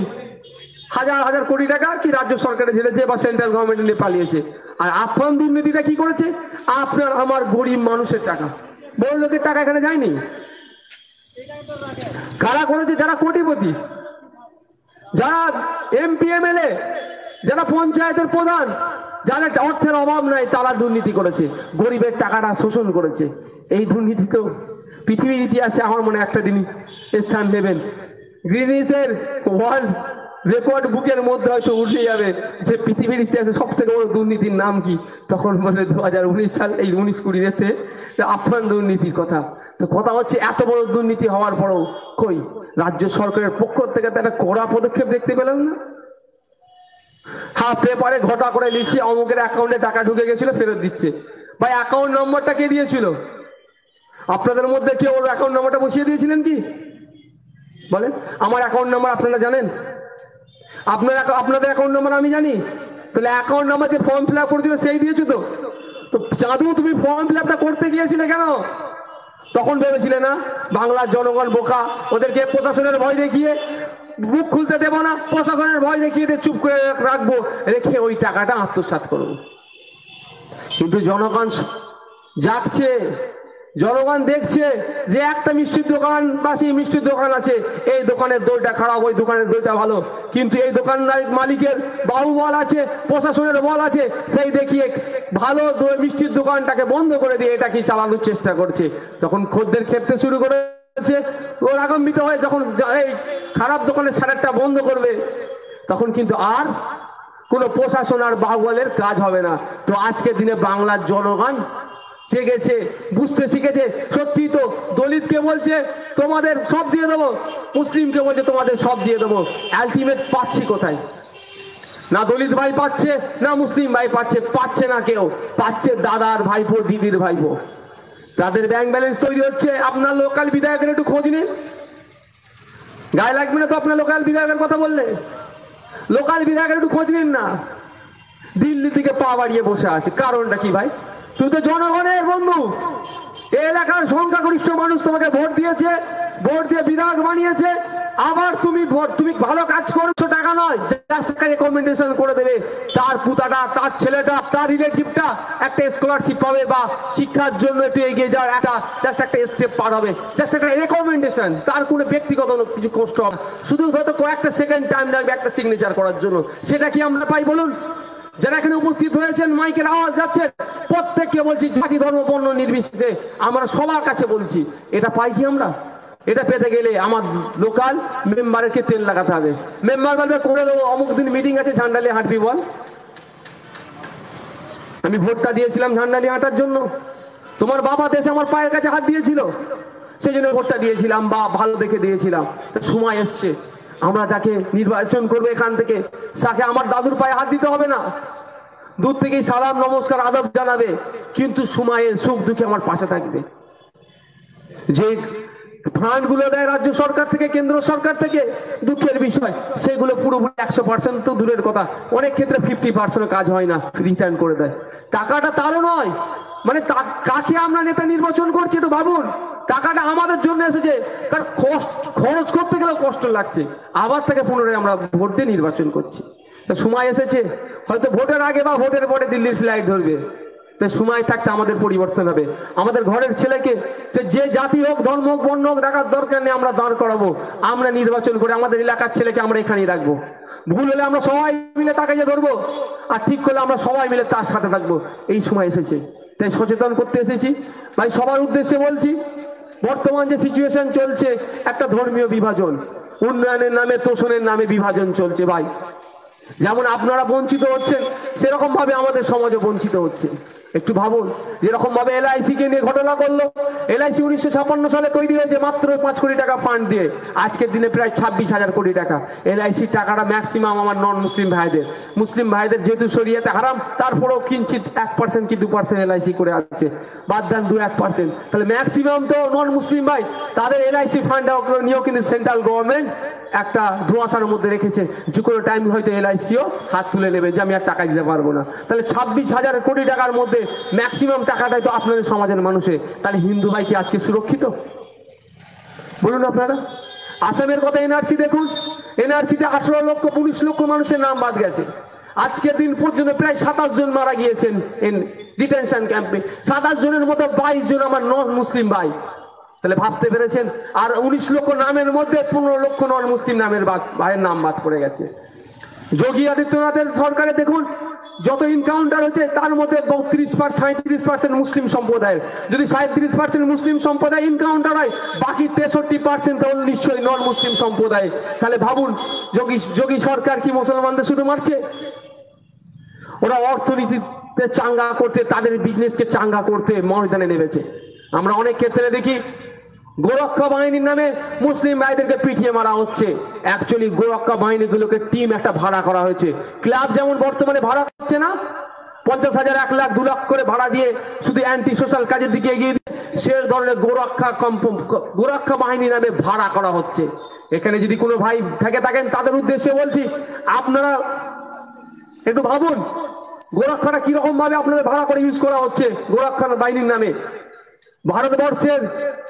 Speaker 4: হাজার হাজার কোটি টাকা কি রাজ্য সরকারে ঝেড়েছে বা সেন্ট্রাল গভর্নমেন্ট নিয়ে পালিয়েছে। আর আফগান দুর্নীতিটা কি করেছে? আপনার আমার গরিব মানুষের টাকা, বড় লোকের টাকা এখানে যায়নি। কারা করেছে? যারা কোটিপতি, যারা এমপি এমএলএ, যারা পঞ্চায়েতের প্রধান, যাদের অর্থের অভাব নাই, তারা দুর্নীতি করেছে, গরিবের টাকাটা শোষণ করেছে। এই দুর্নীতি তো পৃথিবীর ইতিহাসে আমার মনে একটা দিনই স্থান নেবেন, গ্রিনিসের ওয়ার্ল্ড রেকর্ড বুকের মধ্যে হয়তো উঠে যাবে যে পৃথিবীর ইতিহাসে সব থেকে বড় দুর্নীতির নাম কি। তখন বলে 2019 সাল, এই 19-20-তে আফগান দুর্নীতির কথা। তো কথা হচ্ছে এত বড় দুর্নীতি হওয়ার পরও কই রাজ্য সরকারের পক্ষ থেকে তো একটা কড়া পদক্ষেপ দেখতে পেলাম না। হ্যাঁ, পেপারে ঘটা করে লিখছে অমুকের অ্যাকাউন্টে টাকা ঢুকে গেছিল, ফেরত দিচ্ছে। ভাই, অ্যাকাউন্ট নম্বরটা কে দিয়েছিল? আপনাদের মধ্যে কেউ ওর অ্যাকাউন্ট নম্বরটা বসিয়ে দিয়েছিলেন কি? বলেন, আমার অ্যাকাউন্ট নাম্বার আপনারা জানেন? আপনাদের অ্যাকাউন্ট নাম্বার আমি জানি। তাহলে অ্যাকাউন্ট নাম্বার যে ফর্ম ফিল আপ করেছিল সেই দিয়েছো তো? তো চাঁদু, তুমি ফর্ম ফিল আপটা করতে গিয়েছিলে কেন? তখন ভেবেছিলে না বাংলার জনগণ বোকা, ওদেরকে প্রশাসনের ভয় দেখিয়ে মুখ খুলতে দেবো না, প্রশাসনের ভয় দেখিয়ে চুপ করে রাখবো, রেখে ওই টাকাটা আত্মসাৎ করবো। কিন্তু জনগণ জাগছে, জনগণ দেখছে যে একটা মিষ্টির দোকান বা সেই মিষ্টির দোকান আছে, এই দোকানের দইটা খারাপ, ওই দোকানের দইটা ভালো, কিন্তু এই দোকানদার মালিকের বাহুবল আছে, প্রশাসনের বল আছে, সেই দেখিয়ে ভালো মিষ্টির দোকানটাকে বন্ধ করে দিয়ে এটা কি চালানোর চেষ্টা করছে। তখন খদ্দের খেপতে শুরু করেছে, ও রাগান্বিত হয়ে যখন এই খারাপ দোকানের সারেরটা বন্ধ করবে, তখন কিন্তু আর কোনো প্রশাসন আর বাহুবলের কাজ হবে না। তো আজকের দিনে বাংলার জনগণ জেগেছে, বুঝতে শিখেছে। সত্যি তো দলিতকে বলছে তোমাদের সব দিয়ে দেবো, মুসলিমকে বলছে তোমাদের সব দিয়ে দেবো, আলটিমেট পাচ্ছি কোথায়? না দলিত ভাই পাচ্ছে, না মুসলিম ভাই পাচ্ছে, পাচ্ছে না কেউ, পাচ্ছে দাদার ভাইপো, দিদির ভাইপো। তাদের ব্যাংক ব্যালেন্স তৈরি হচ্ছে। আপনার লোকাল বিধায়কের একটু খোঁজ নিন, গায়ে লাগবে না তো আপনার লোকাল বিধায়কের কথা বললে? লোকাল বিধায়কের একটু খোঁজ নিন না, দিল্লি থেকে পা বাড়িয়ে বসে আছে। কারণটা কি ভাই? তুমি তো জনগণের বন্ধু, এলাকার সংখ্যাগরিষ্ঠ মানুষ তোমাকে ভোট দিয়েছে, ভোট দিয়ে বিধায়ক বানিয়েছে, আবার তুমি ভালো কাজ করছো, টাকা নয়, জাস্ট একটা রেকমেন্ডেশন করে দেবে, তার পুতাটা, তার ছেলেটা, তার রিলেটিভটা একটা স্কলারশিপ পাবে বা শিক্ষার জন্য একটু এগিয়ে যাওয়ার একটা জাস্ট একটা স্টেপ পার হবে, জাস্ট একটা রেকমেন্ডেশন। তার কোনো ব্যক্তিগত কিছু কষ্ট হবে, শুধু হয়তো কয়েকটা সেকেন্ড টাইম লাগবে একটা সিগনেচার করার জন্য। সেটা কি আমরা পাই বলুন? যারা এখানে উপস্থিত হয়েছেন, মাইকের আওয়াজ যাচ্ছে, প্রত্যেককে বলছি, জাতি ধর্ম বর্ণ নির্বিশেষে আমরা সবার কাছে বলছি, এটা পাই কি আমরা? এটা পেতে গেলে আমার লোকাল মেম্বারকে তেল লাগাতে হবে। মেম্বার বলবে করে দেবো, অমুক দিন মিটিং আছে, ঝান্ডালি হাঁটবি বল। আমি ভোটটা দিয়েছিলাম ঝান্ডালি হাঁটার জন্য, তোমার বাবা দেশে আমার পায়ের কাছে হাত দিয়েছিল, সেই জন্য ভোটটা দিয়েছিলাম বা ভালো দেখে দিয়েছিলাম। সময় এসছে, আমরা যাকে নির্বাচন করবো এখান থেকে, তাকে আমার দাদুর পায়ে হাত দিতে হবে না, দূর থেকেই সালাম নমস্কার আদব জানাবে, কিন্তু সময়ে সুখ দুঃখে আমার পাশে থাকবে। যে ফান্ড গুলো দেয় রাজ্য সরকার থেকে, কেন্দ্র সরকার থেকে, দুঃখের বিষয় সেগুলো পুরোপুরি 100% তো দূরের কথা, অনেক ক্ষেত্রে 50% কাজ হয় না, রিটার্ন করে দেয়। টাকাটা তারও নয়, মানে কাকে আমরা নেতা নির্বাচন করছি একটু ভাবুন। টাকাটা আমাদের জন্য এসেছে, তার খরচ করতে গেলেও কষ্ট লাগছে, আবার তাকে পুনরায় আমরা ভোট দিয়ে নির্বাচন করছি। সময় এসেছে, হয়তো ভোটের আগে বা ভোটের পরে দিল্লির ফ্লাইট ধরবে, সময় থাকতে আমাদের পরিবর্তন হবে। আমাদের ঘরের ছেলেকে সে যে জাতি হোক, ধর্ম হোক, বর্ণ হোক, দেখার দরকার নেই, আমরা দাঁড় করাবো, আমরা নির্বাচন করে আমাদের এলাকার ছেলেকে আমরা এখানেই রাখবো। ভুল হলে আমরা সবাই মিলে তাকে যে ধরবো, আর ঠিক করলে আমরা সবাই মিলে তার সাথে থাকবো। এই সময় এসেছে, তাই সচেতন করতে এসেছি ভাই। সবার উদ্দেশ্যে বলছি, বর্তমান যে সিচুয়েশন চলছে, একটা ধর্মীয় বিভাজন, উন্নয়নের নামে তোষণের নামে বিভাজন চলছে ভাই। যেমন আপনারা বঞ্চিত হচ্ছেন, সেরকম ভাবে আমাদের সমাজও বঞ্চিত হচ্ছে। একটু ভাবুন, যেরকম ভাবে LIC কে নিয়ে ঘটনা করলো, LIC 1956 সালে তৈরি হয়েছে মাত্র 5 কোটি টাকা ফান্ড দিয়ে, আজকের দিনে প্রায় 26,000 কোটি টাকা। LIC টাকাটা ম্যাক্সিমাম আমার নন মুসলিম ভাইদের, মুসলিম ভাইদের যেহেতু শরিয়াতে হারাম, তারপরেও কিঞ্চিত 1% কি 2% LIC করে আছে, বাদ দেন 2-1%, তাহলে ম্যাক্সিমাম তো নন মুসলিম ভাই, তাদের LIC ফান্ড নিয়েও কিন্তু সেন্ট্রাল গভর্নমেন্ট একটা ধোঁয়াশার মধ্যে রেখেছে, যে কোনো টাইম হয়তো এলআইসিও হাত তুলে নেবে যে আমি আর টাকা দিতে পারবো না। তাহলে 26,000 কোটি টাকার মধ্যে ম্যাক্সিমাম টাকাটাই তো আপনাদের সমাজের মানুষের। তাহলে হিন্দু ভাই কি আজকে সুরক্ষিত বলুন আপনারা? আসামের কথা এনআরসি দেখুন, এনআরসিতে 18,19 লক্ষ মানুষের নাম বাদ গেছে। আজকের দিন পর্যন্ত প্রায় 27 জন মারা গিয়েছেন ডিটেনশন ক্যাম্পে। 27 জনের মধ্যে 22 জন আমার নন মুসলিম ভাই। তাহলে ভাবতে পেরেছেন? আর 19 লক্ষ নামের মধ্যে 15 লক্ষ নন মুসলিম নামের ভাইয়ের নাম বাদ পড়ে গেছে। যোগী আদিত্যনাথের সরকারে দেখুন যত ইনকাউন্টার হচ্ছে তার মধ্যে 37% মুসলিম সম্প্রদায়ের। যদি 37% মুসলিম সম্প্রদায় ইনকাউন্টার হয়, বাকি 63% হল নিশ্চয়ই নন মুসলিম সম্প্রদায়। তাহলে ভাবুন যোগী সরকার কি মুসলমানদের শুধু মারছে? ওরা অর্থনীতিতে চাঙ্গা করতে, তাদের বিজনেসকে চাঙ্গা করতে ময়দানে নেমেছে। আমরা অনেক ক্ষেত্রে দেখি গোরক্ষা বাহিনীর নামে মুসলিম ভাইদেরকে পিটিয়ে মারা হচ্ছে। অ্যাকচুয়ালি গোরক্ষা বাহিনীগুলোকে টিম একটা ভাড়া করা হয়েছে। ক্লাব যেমন বর্তমানে ভাড়া হচ্ছে না, 50,000, 1 লাখ, 2 লাখ করে ভাড়া দিয়ে শুধু অ্যান্টি সোশ্যাল কাজের দিকে এগিয়ে দিয়ে সে ধরনের গোরক্ষা বাহিনী নামে ভাড়া করা হচ্ছে। এখানে যদি কোনো ভাই থেকে থাকেন তাদের উদ্দেশ্যে বলছি, আপনারা একটু ভাবুন গোরক্ষাটা কিরকম ভাবে আপনাদের ভাড়া করে ইউজ করা হচ্ছে গোরক্ষা বাহিনীর নামে। ভারতবর্ষের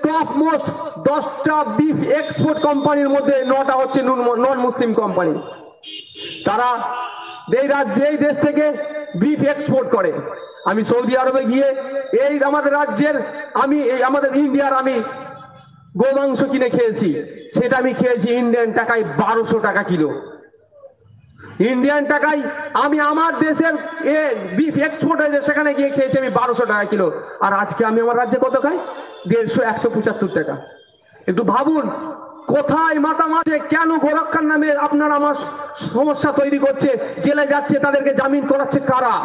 Speaker 4: টপ মোস্ট 10টা বিফ এক্সপোর্ট কোম্পানির মধ্যে 9টা হচ্ছে নন মুসলিম কোম্পানি। তারা এই দেশ থেকে বিফ এক্সপোর্ট করে। আমি সৌদি আরবে গিয়ে এই আমাদের রাজ্যের আমাদের ইন্ডিয়ার আমি গোমাংস কিনে খেয়েছি। সেটা আমি খেয়েছি ইন্ডিয়ান টাকায় 1200 টাকা কিলো। ইন্ডিয়ান টাকায় আমি আমার দেশের বিফ এক্সপোর্ট হয়েছে সেখানে গিয়ে খেয়েছি আমি 1200 টাকা কিলো। আর আজকে আমি আমার রাজ্যে কত খাই? 150-175 টাকা। একটু ভাবুন কোথায় মাথা মারছে? কেন গোরক্ষার নামে আপনারা আমার সমস্যা তৈরি করছে? জেলে যাচ্ছে, তাদেরকে জামিন করাচ্ছে কারা?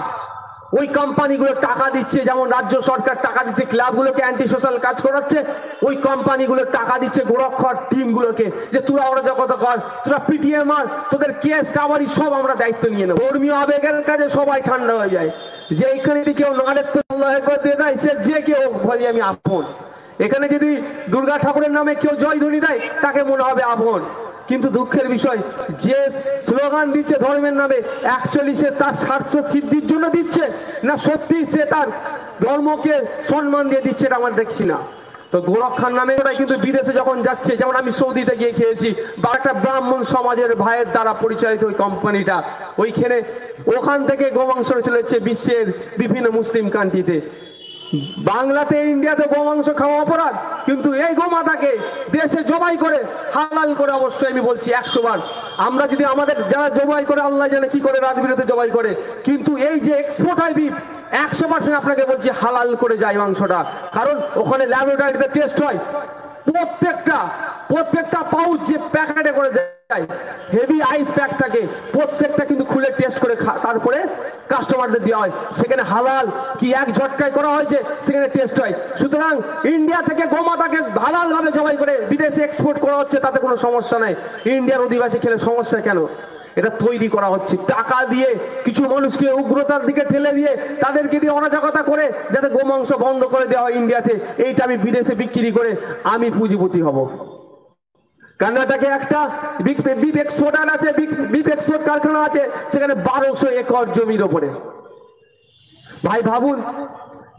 Speaker 4: ওই কোম্পানিগুলো টাকা দিচ্ছে, যেমন রাজ্য সরকার টাকা দিচ্ছে ক্লাবগুলোকে অ্যান্টি সোশ্যাল কাজ করাচ্ছে, ওই কোম্পানিগুলো টাকা দিচ্ছে গোরক্ষার টিমগুলোকে যে তোরা ওরা যত কর, তোরা পিটিয়ে মার, তোদের কেস কাবারি সব আমরা দায়িত্ব নিয়ে নেব। ধর্মীয় আবেগের কাজে সবাই ঠান্ডা হয়ে যায়। যে এইখানে যদি কেউ নাড়ের তো আল্লাহ একবার দিয়ে দেয়, সে যে কেউ বলি আমি আপন। এখানে যদি দুর্গা ঠাকুরের নামে কেউ জয়ধ্বনি দেয় তাকে মনে হবে আপন। কিন্তু দুঃখের বিষয়, যে স্লোগান দিচ্ছে ধর্মের নামে, অ্যাকচুয়ালি সে তার স্বার্থ সিদ্ধির জন্য দিচ্ছে না সত্যি সে তার ধর্মকে সম্মান দিয়ে দিচ্ছে, এটা আমরা দেখছি না। তো গোরক্ষার নামে ওরা কিন্তু বিদেশে যখন যাচ্ছে, যেমন আমি সৌদিতে গিয়ে খেয়েছি, বা একটা ব্রাহ্মণ সমাজের ভাইয়ের দ্বারা পরিচালিত ওই কোম্পানিটা, ওখান থেকে গোমাংস চলে যাচ্ছে বিশ্বের বিভিন্ন মুসলিম কান্ট্রিতে। বাংলাতে ইন্ডিয়াতে গোমাংস খাওয়া অপরাধ, কিন্তু এই গোমাতাকে দেশে জবাই করে হালাল করে, অবশ্যই আমি বলছি 100 বার। আমরা যদি আমাদের যারা জবাই করে আল্লাহ জানে কি করে রাত বিরেতে জবাই করে, কিন্তু এই যে এক্সপোর্ট হয় বিফ 100% আপনাকে বলছি হালাল করে যায় মাংসটা। কারণ ওখানে ল্যাবরেটরিতে টেস্ট হয়, প্রত্যেকটা পাউচ যে প্যাকেটে করে যায় হেভি আইস প্যাক থাকে, প্রত্যেকটা কিন্তু খুলে টেস্ট করে তারপরে কাস্টমারদের দেওয়া হয়। সেখানে হালাল কি এক ঝটকায় করা হয়েছে, সেখানে টেস্ট হয়। সুতরাং ইন্ডিয়া থেকে গোমাতাকে হালাল ভাবে জবাই করে বিদেশে এক্সপোর্ট করা হচ্ছে, তাতে কোনো সমস্যা নাই। ইন্ডিয়ার অধিবাসী খেলে সমস্যা কেন? এটা তৈরি করা হচ্ছে টাকা দিয়ে, কিছু মানুষকে উগ্রতার দিকে ঠেলে দিয়ে, তাদেরকে দিয়ে অরাজকতা করে যাতে গোমাংস বন্ধ করে দেওয়া হয় ইন্ডিয়াতে। এইটা আমি বিদেশে বিক্রি করে আমি পুঁজিপতি হব। কর্ণাটকে একটা বিফ এক্সপোর্টার আছে, বিফ এক্সপোর্ট কারখানা আছে, সেখানে 1200 একর জমির ওপরে। ভাই ভাবুন,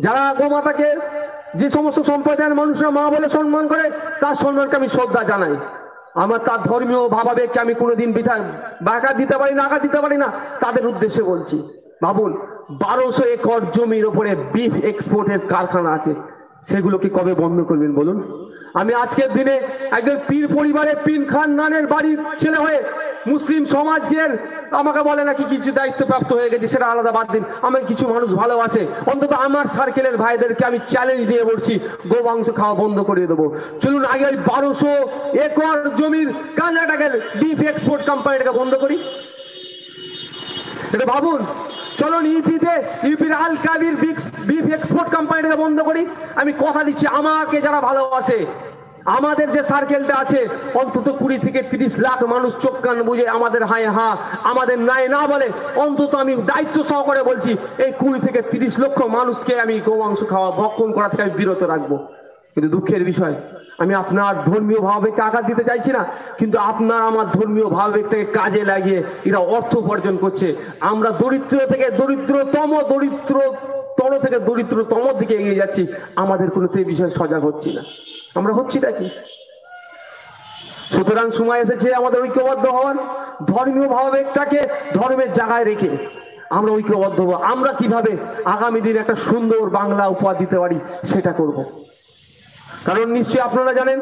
Speaker 4: যারা গোমাতাকে যে সমস্ত সম্প্রদায়ের মানুষরা মা বলে সম্মান করে, তার সম্মানকে আমি শ্রদ্ধা জানাই। আমার তার ধর্মীয় ভাবাবেগকে আমি কোনোদিন আঘাত দিতে পারি না, তাদের উদ্দেশ্যে বলছি। ভাবুন 1200 একর জমির ওপরে বিফ এক্সপোর্টের কারখানা আছে, সেগুলোকে কবে বন্ধ করবেন বলুন? আমি আজকের দিনে একজন পীর পরিবারের পীর খানদানের বাড়ির ছেলে হয়ে মুসলিম সমাজের আমাকে বলে নাকি কিছু দায়িত্বপ্রাপ্ত হয়ে গেছে, সেটা আলাদা বাদ দিন। আমাকে কিছু মানুষ ভালোবাসে, অন্তত আমার সার্কেলের ভাইদেরকে আমি চ্যালেঞ্জ দিয়ে বলছি গোমাংস খাওয়া বন্ধ করে দেবো। চলুন আগে ওই 1200 একর জমির কর্ণাটকের বিফ এক্সপোর্ট কোম্পানিটাকে বন্ধ করি। এটা ভাবুন, চলুন ইউপির আল কাবির বিফ এক্সপোর্ট কোম্পানিটাকে বন্ধ করি। আমি কথা দিচ্ছি, আমাকে যারা ভালোবাসে, আমাদের যে সার্কেলটা আছে, অন্তত 20 থেকে 30 লাখ মানুষ চোখ কান বুঝে আমাদের হায় হা, আমাদের নাই না বলে, অন্তত আমি দায়িত্ব সহকারে বলছি এই 20 থেকে 30 লক্ষ মানুষকে আমি গোমাংস খাওয়া ভক্ষণ করা থেকে আমি বিরত রাখবো।
Speaker 1: কিন্তু দুঃখের বিষয়, আমি আপনার ধর্মীয় ভাবাবেগকে আঘাত দিতে চাইছি না, কিন্তু আপনার আমার ধর্মীয় ভাবাবেগটাকে কাজে লাগিয়ে এরা অর্থ উপার্জন করছে। আমরা দরিদ্র থেকে দরিদ্রতম থেকে দরিদ্রতম দিকে এগিয়ে যাচ্ছি, আমাদের কোনো এই বিষয়ে সজাগ হচ্ছি না। আমরা হচ্ছিটা কি? সুতরাং সময় এসেছে আমাদের ঐক্যবদ্ধ হওয়ার, ধর্মীয় ভাবাবেগটাকে ধর্মের জায়গায় রেখে আমরা ঐক্যবদ্ধ হবো। আমরা কিভাবে আগামী দিনে একটা সুন্দর বাংলা উপহার দিতে পারি সেটা করব। কারণ নিশ্চয়ই আপনারা জানেন,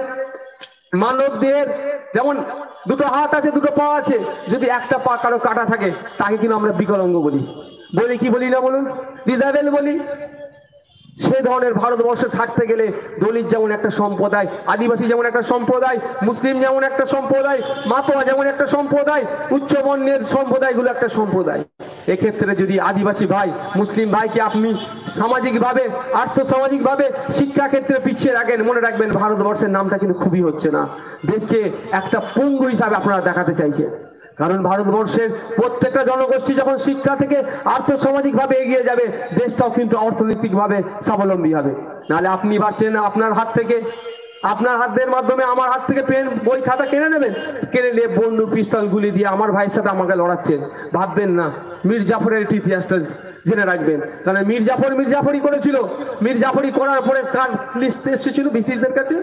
Speaker 1: মানব দেহের যেমন দুটো হাত আছে, দুটো পা আছে, যদি একটা পা কারো কাটা থাকে তাকে কিন্তু আমরা বিকলাঙ্গ বলি। কি বলি না বলুন? ডিসেবল বলি। সেই ধরনের ভারতবর্ষে থাকতে গেলে দলিত যেমন একটা সম্প্রদায়, আদিবাসী যেমন একটা সম্প্রদায়, মুসলিম যেমন একটা সম্প্রদায়, মাতোয়া যেমন একটা সম্প্রদায়, উচ্চ বর্ণের সম্প্রদায়গুলো একটা সম্প্রদায়। এক্ষেত্রে যদি আদিবাসী ভাই, মুসলিম ভাইকে আপনি সামাজিকভাবে, আর্থসামাজিকভাবে, শিক্ষাক্ষেত্রে পিছিয়ে রাখেন, মনে রাখবেন ভারতবর্ষের নামটা কিন্তু খুবই হচ্ছে না। দেশকে একটা পঙ্গু হিসাবে আপনারা দেখাতে চাইছেন। কারণ ভারতবর্ষের প্রত্যেকটা জনগোষ্ঠী যখন শিক্ষা থেকে আর্থসামাজিকভাবে এগিয়ে যাবে, দেশটাও কিন্তু অর্থনৈতিকভাবে স্বাবলম্বী হবে। নাহলে আপনি পাচ্ছেন আপনার হাত থেকে, আপনার হাতের মাধ্যমে আমার হাত থেকে পেন, বই, খাতা কিনে নেবেন, কিনে নিয়ে বন্দুক, পিস্তল, গুলি দিয়ে আমার ভাইয়ের সাথে আমাকে লড়াচ্ছেন। ভাববেন না, মীর জাফরের ইতিহাসটা জেনে রাখবেন। কারণ মীর জাফরই করেছিল। মীর জাফরি করার পরে কার লিস্ট এসেছিল ব্রিটিশদের কাছে?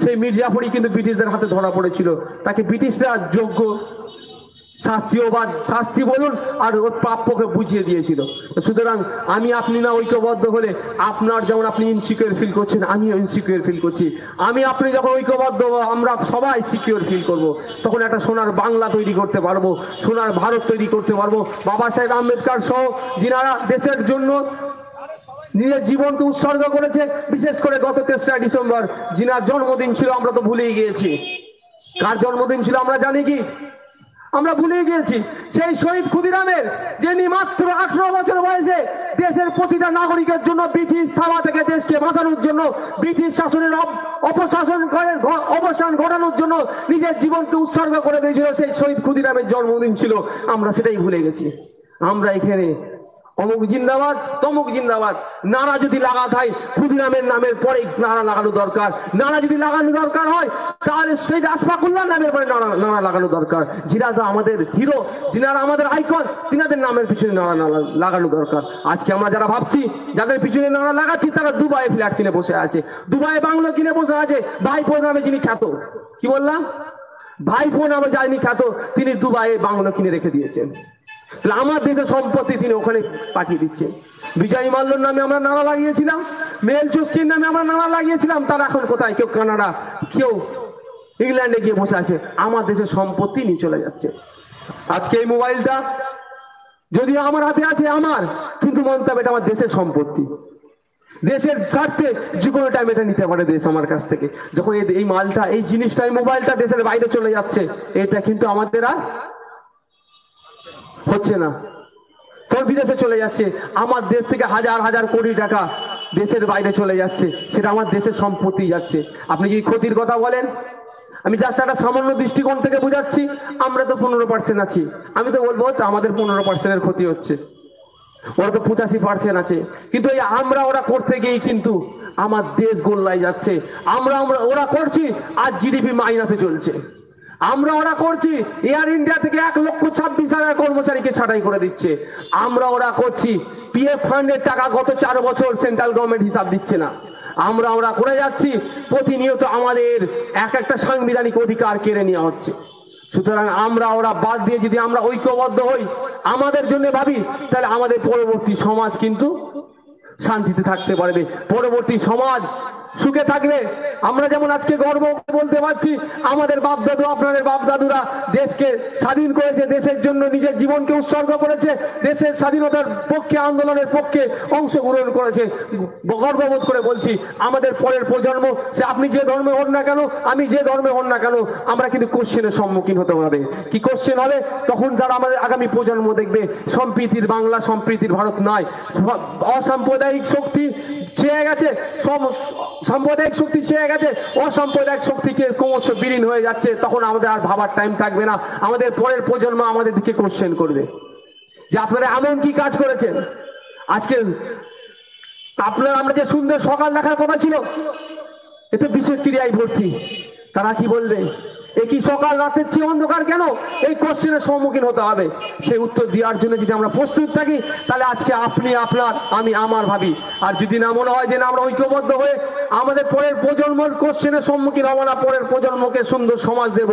Speaker 1: সেই মীর জাফরই কিন্তু ব্রিটিশদের হাতে ধরা পড়েছিল। তাকে ব্রিটিশরা যোগ্য শাস্তি বলুন আর ওর প্রাপ্যকে বুঝিয়ে দিয়েছিল। সুতরাং আমি আপনি না ঐক্যবদ্ধ হলে, আপনার যেমন আপনি ইনসিকিউর ফিল করছেন, আমিও ইনসিকিউর ফিল করছি। আমি আপনি যখন ঐক্যবদ্ধ হবো, আমরা সবাই সিকিউর ফিল করব। তখন একটা সোনার বাংলা তৈরি করতে পারবো, সোনার ভারত তৈরি করতে পারবো। বাবা সাহেব আম্বেদকর সহ যিনারা দেশের জন্য নিজের জীবনকে উৎসর্গ করেছে, বিশেষ করে গত 3রা ডিসেম্বর যিনার জন্মদিন ছিল, আমরা তো ভুলেই গিয়েছি। কার জন্মদিন ছিল আমরা জানি কি? আমরা ভুলে গিয়েছি। সেই শহীদ ক্ষুদিরামের, যিনি মাত্র 18 বছর বয়সে দেশের প্রতিটা নাগরিকের জন্য ব্রিটিশ থাবা থেকে দেশকে বাঁচানোর জন্য, ব্রিটিশ শাসনের অবসান ঘটানোর জন্য নিজের জীবনকে উৎসর্গ করে দিয়েছিল। সেই শহীদ ক্ষুদিরামের জন্মদিন ছিল, আমরা সেটাই ভুলে গেছি। আমরা এখানে অমুক জিন্দাবাদ, তমুক জিন্দাবাদ নারা যদি লাগাতে হয়, ক্ষুদিরামের নামের পরে নারা লাগানো দরকার। নারা যদি লাগানো দরকার হয়, তাহলে শহীদ আশফাকুল্লাহ নামের পরে নারা লাগানো দরকার। যিনারা তো আমাদের হিরো, যিনারা আমাদের আইকন, তিনাদের নামের পিছনে নারা লাগানো দরকার। আজকে আমরা যারা ভাবছি, যাদের পিছনে নারা লাগাচ্ছি, তারা দুবাইয়ে ফ্ল্যাট কিনে বসে আছে, দুবাইয়ে বাংলো কিনে বসে আছে। ভাইপো নামে যিনি খ্যাত, কি বললাম, ভাইপো নামে যায়নি খ্যাত, তিনি দুবাইয়ে বাংলো কিনে রেখে দিয়েছেন। আমার দেশের সম্পত্তি তিনি ওখানে পাঠিয়ে দিচ্ছেন। বিজয় মাল্যর নামে আমরা নারা লাগিয়েছিলাম, মেল চুস্কির নামে আমরা নারা লাগিয়েছিলাম, তারা এখন কোথায়? কেউ কানাডা, কেউ ইংল্যান্ডে গিয়ে বসে আছে। আমার দেশের সম্পত্তি নিয়ে চলে যাচ্ছে। আজকে এই মোবাইলটা যদিও আমার হাতে আছে, আমার, কিন্তু মনে হবে এটা আমার দেশের সম্পত্তি। দেশের স্বার্থে যে কোনো টাইম এটা নিতে পারে দেশ আমার কাছ থেকে। যখন এই মালটা, এই জিনিসটা, এই মোবাইলটা দেশের বাইরে চলে যাচ্ছে, এটা কিন্তু আমাদের আর হচ্ছে না, তোর বিদেশে চলে যাচ্ছে। আমার দেশ থেকে হাজার হাজার কোটি টাকা দেশের বাইরে চলে যাচ্ছে, সেটা আমার দেশের সম্পত্তি যাচ্ছে। আপনি যদি ক্ষতির কথা বলেন, আমি জাস্ট একটা সামান্য দৃষ্টিকোণ থেকে বোঝাচ্ছি। আমরা তো 15% আছি, আমি তো বলবো আমাদের 15%-এর ক্ষতি হচ্ছে, ওরা তো 85% আছে। কিন্তু এই আমরা ওরা করতে গিয়েই কিন্তু আমার দেশ গোল্লায় যাচ্ছে। আমরা ওরা করছি, আর জিডিপি মাইনাসে চলছে। আমরা ওরা করছি, এয়ার ইন্ডিয়া থেকে 1,26,000 কর্মচারীকে ছাঁটাই করে দিচ্ছে। আমরা ওরা করছি, পিএফ ফান্ডের টাকা গত 4 বছর সেন্ট্রাল গভর্নমেন্ট হিসাব দিচ্ছে না। আমরা করে যাচ্ছি, প্রতিনিয়ত আমাদের একটা সাংবিধানিক অধিকার কেড়ে নেওয়া হচ্ছে। সুতরাং আমরা ওরা বাদ দিয়ে যদি আমরা ঐক্যবদ্ধ হই, আমাদের জন্য ভাবি, তাহলে আমাদের পরবর্তী সমাজ কিন্তু শান্তিতে থাকতে পারবে, পরবর্তী সমাজ সুখে থাকবে। আমরা যেমন আজকে গর্ব বলতে পারছি, আমাদের বাপ দাদু, আপনাদের বাপ দাদুরা দেশকে স্বাধীন করেছে, দেশের জন্য নিজের জীবনকে উৎসর্গ করেছে, দেশের স্বাধীনতার পক্ষে, আন্দোলনের পক্ষে অংশগ্রহণ করেছে। গর্ববোধ করে বলছি, আমাদের পরের প্রজন্ম, সে আপনি যে ধর্মে হন না কেন, আমি যে ধর্মে হন না কেন, আমরা কিন্তু কোশ্চেনের সম্মুখীন হতে হবে। কি কোশ্চেন হবে? তখন যারা আমাদের আগামী প্রজন্ম দেখবে, সম্প্রীতির বাংলা, সম্প্রীতির ভারত নয়, অসাম্প্রদায়িক শক্তি ছেয়ে গেছে, সাম্প্রদায়িক শক্তি ছেয়ে গেছে, অসাম্প্রদায়িক শক্তিকে ক্রমশ বিলীন হয়ে যাচ্ছে। তখন আমাদের আর ভাবার টাইম থাকবে না। আমাদের পরের প্রজন্ম আমাদের দিকে কোশ্চেন করবে যে আপনারা এমন কি কাজ করেছেন। আজকে আপনারা, আমরা যে সুন্দর সকাল দেখার কথা ছিল, এতে বিষক্রিয়ায় ভর্তি। তারা কি বলবে, এ কি সকাল রাতের চেয়ে অন্ধকার কেন? এই কোশ্চেনের সম্মুখীন হতে হবে। সেই উত্তর দেওয়ার জন্য যদি আমরা প্রস্তুত থাকি, তাহলে আজকে আপনি আপনার, আমি আমার ভাবি। আর যদি না মনে হয় যে না আমরা ঐক্যবদ্ধ হয়ে আমাদের পরের প্রজন্মের কোশ্চেনের সম্মুখীন হবো না, পরের প্রজন্মকে সুন্দর সমাজ দেব,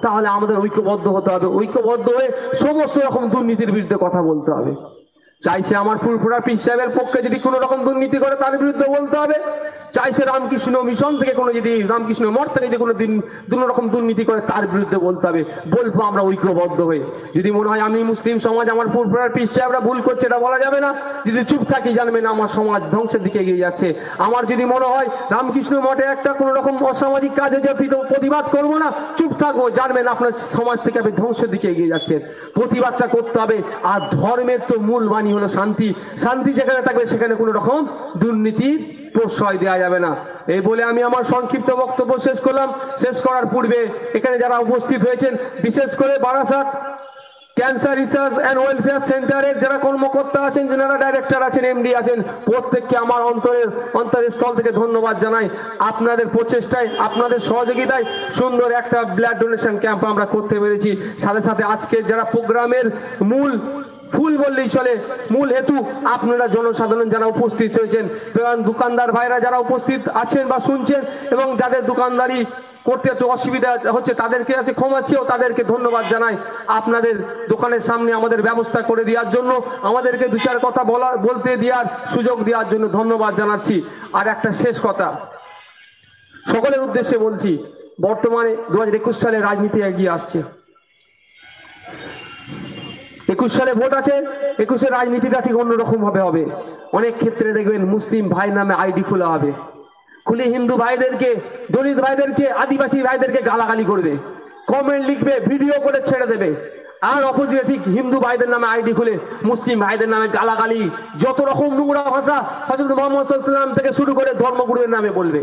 Speaker 1: তাহলে আমাদের ঐক্যবদ্ধ হতে হবে। ঐক্যবদ্ধ হয়ে সমস্ত রকম দুর্নীতির বিরুদ্ধে কথা বলতে হবে। চাইছে আমার ফুরফুরা পীর সাহেবের পক্ষে যদি কোনো রকম দুর্নীতি করে তার বিরুদ্ধে বলতে হবে, চাইছে রামকৃষ্ণ মিশন থেকে কোনো যদি রামকৃষ্ণ মঠ থেকে যদি কোনো রকম দুর্নীতি করে তার বিরুদ্ধে বলতে হবে। বলবো আমরা ঐক্যবদ্ধ হয়ে। যদি মনে হয় আমি মুসলিম সমাজ আমার ফুরফুরার পীর সাহেবরা ভুল করছে, এটা বলা যাবে না। যদি চুপ থাকি জানবেন আমার সমাজ ধ্বংসের দিকে এগিয়ে যাচ্ছে। আমার যদি মনে হয় রামকৃষ্ণ মঠে একটা কোনো রকম অসামাজিক কাজ হয়েছে, প্রতিবাদ করবো না, চুপ থাকবো, জানবেন আপনার সমাজ থেকে আপনি ধ্বংসের দিকে এগিয়ে যাচ্ছেন। প্রতিবাদটা করতে হবে। আর ধর্মের তো মূল বাণী হলো শান্তি। শান্তি যেখানে থাকবে সেখানে কোনো রকম দুর্নীতির প্রশ্রয় দেওয়া যাবে না। এই বলে আমি আমার সংক্ষিপ্ত বক্তব্য শেষ করলাম। শেষ করার পূর্বে এখানে যারা উপস্থিত হয়েছেন, বিশেষ করে Barasat cancer research and welfare সেন্টারের যারা কর্মকর্তা আছেন, যারা ডাইরেক্টর আছেন, এমডি আছেন, প্রত্যেককে আমার অন্তরের স্থল থেকে ধন্যবাদ জানাই। আপনাদের প্রচেষ্টায়, আপনাদের সহযোগিতায় সুন্দর একটা ব্লাড ডোনেশন ক্যাম্প আমরা করতে পেরেছি। সাথে সাথে আজকে যারা প্রোগ্রামের মূল ফুল বললেই চলে, মূল হেতু আপনারা জনসাধারণ যারা উপস্থিত হয়েছেন, দোকানদার ভাইরা যারা উপস্থিত আছেন বা শুনছেন, এবং যাদের দোকানদারি করতে একটু অসুবিধা হচ্ছে তাদেরকে আছে ক্ষমা চেয়েও তাদেরকে ধন্যবাদ জানাই। আপনাদের দোকানের সামনে আমাদের ব্যবস্থা করে দেওয়ার জন্য, আমাদেরকে দু চার কথা বলতে দেওয়ার সুযোগ দেওয়ার জন্য ধন্যবাদ জানাচ্ছি। আর একটা শেষ কথা সকলের উদ্দেশ্যে বলছি, বর্তমানে 2021 সালে রাজনীতি এগিয়ে আসছে। 21 সালে ভোট আছে, 21-এর রাজনীতিটা ঠিক অন্যরকম ভাবে হবে। অনেক ক্ষেত্রে দেখবেন মুসলিম ভাই নামে আইডি খোলা হবে, খুলে হিন্দু ভাইদেরকে, দলিত ভাইদেরকে, আদিবাসী ভাইদেরকে গালাগালি করবে, কমেন্ট লিখবে, ভিডিও করে ছেড়ে দেবে। আর অপোজিটে ঠিক হিন্দু ভাইদের নামে আইডি খুলে মুসলিম ভাইদের নামে গালাগালি, যত রকম নোংরা ভাষা হযরত মুহাম্মদ সাল্লাল্লাহু আলাইহি ওয়াসাল্লাম থেকে শুরু করে ধর্মগুরুদের নামে বলবে,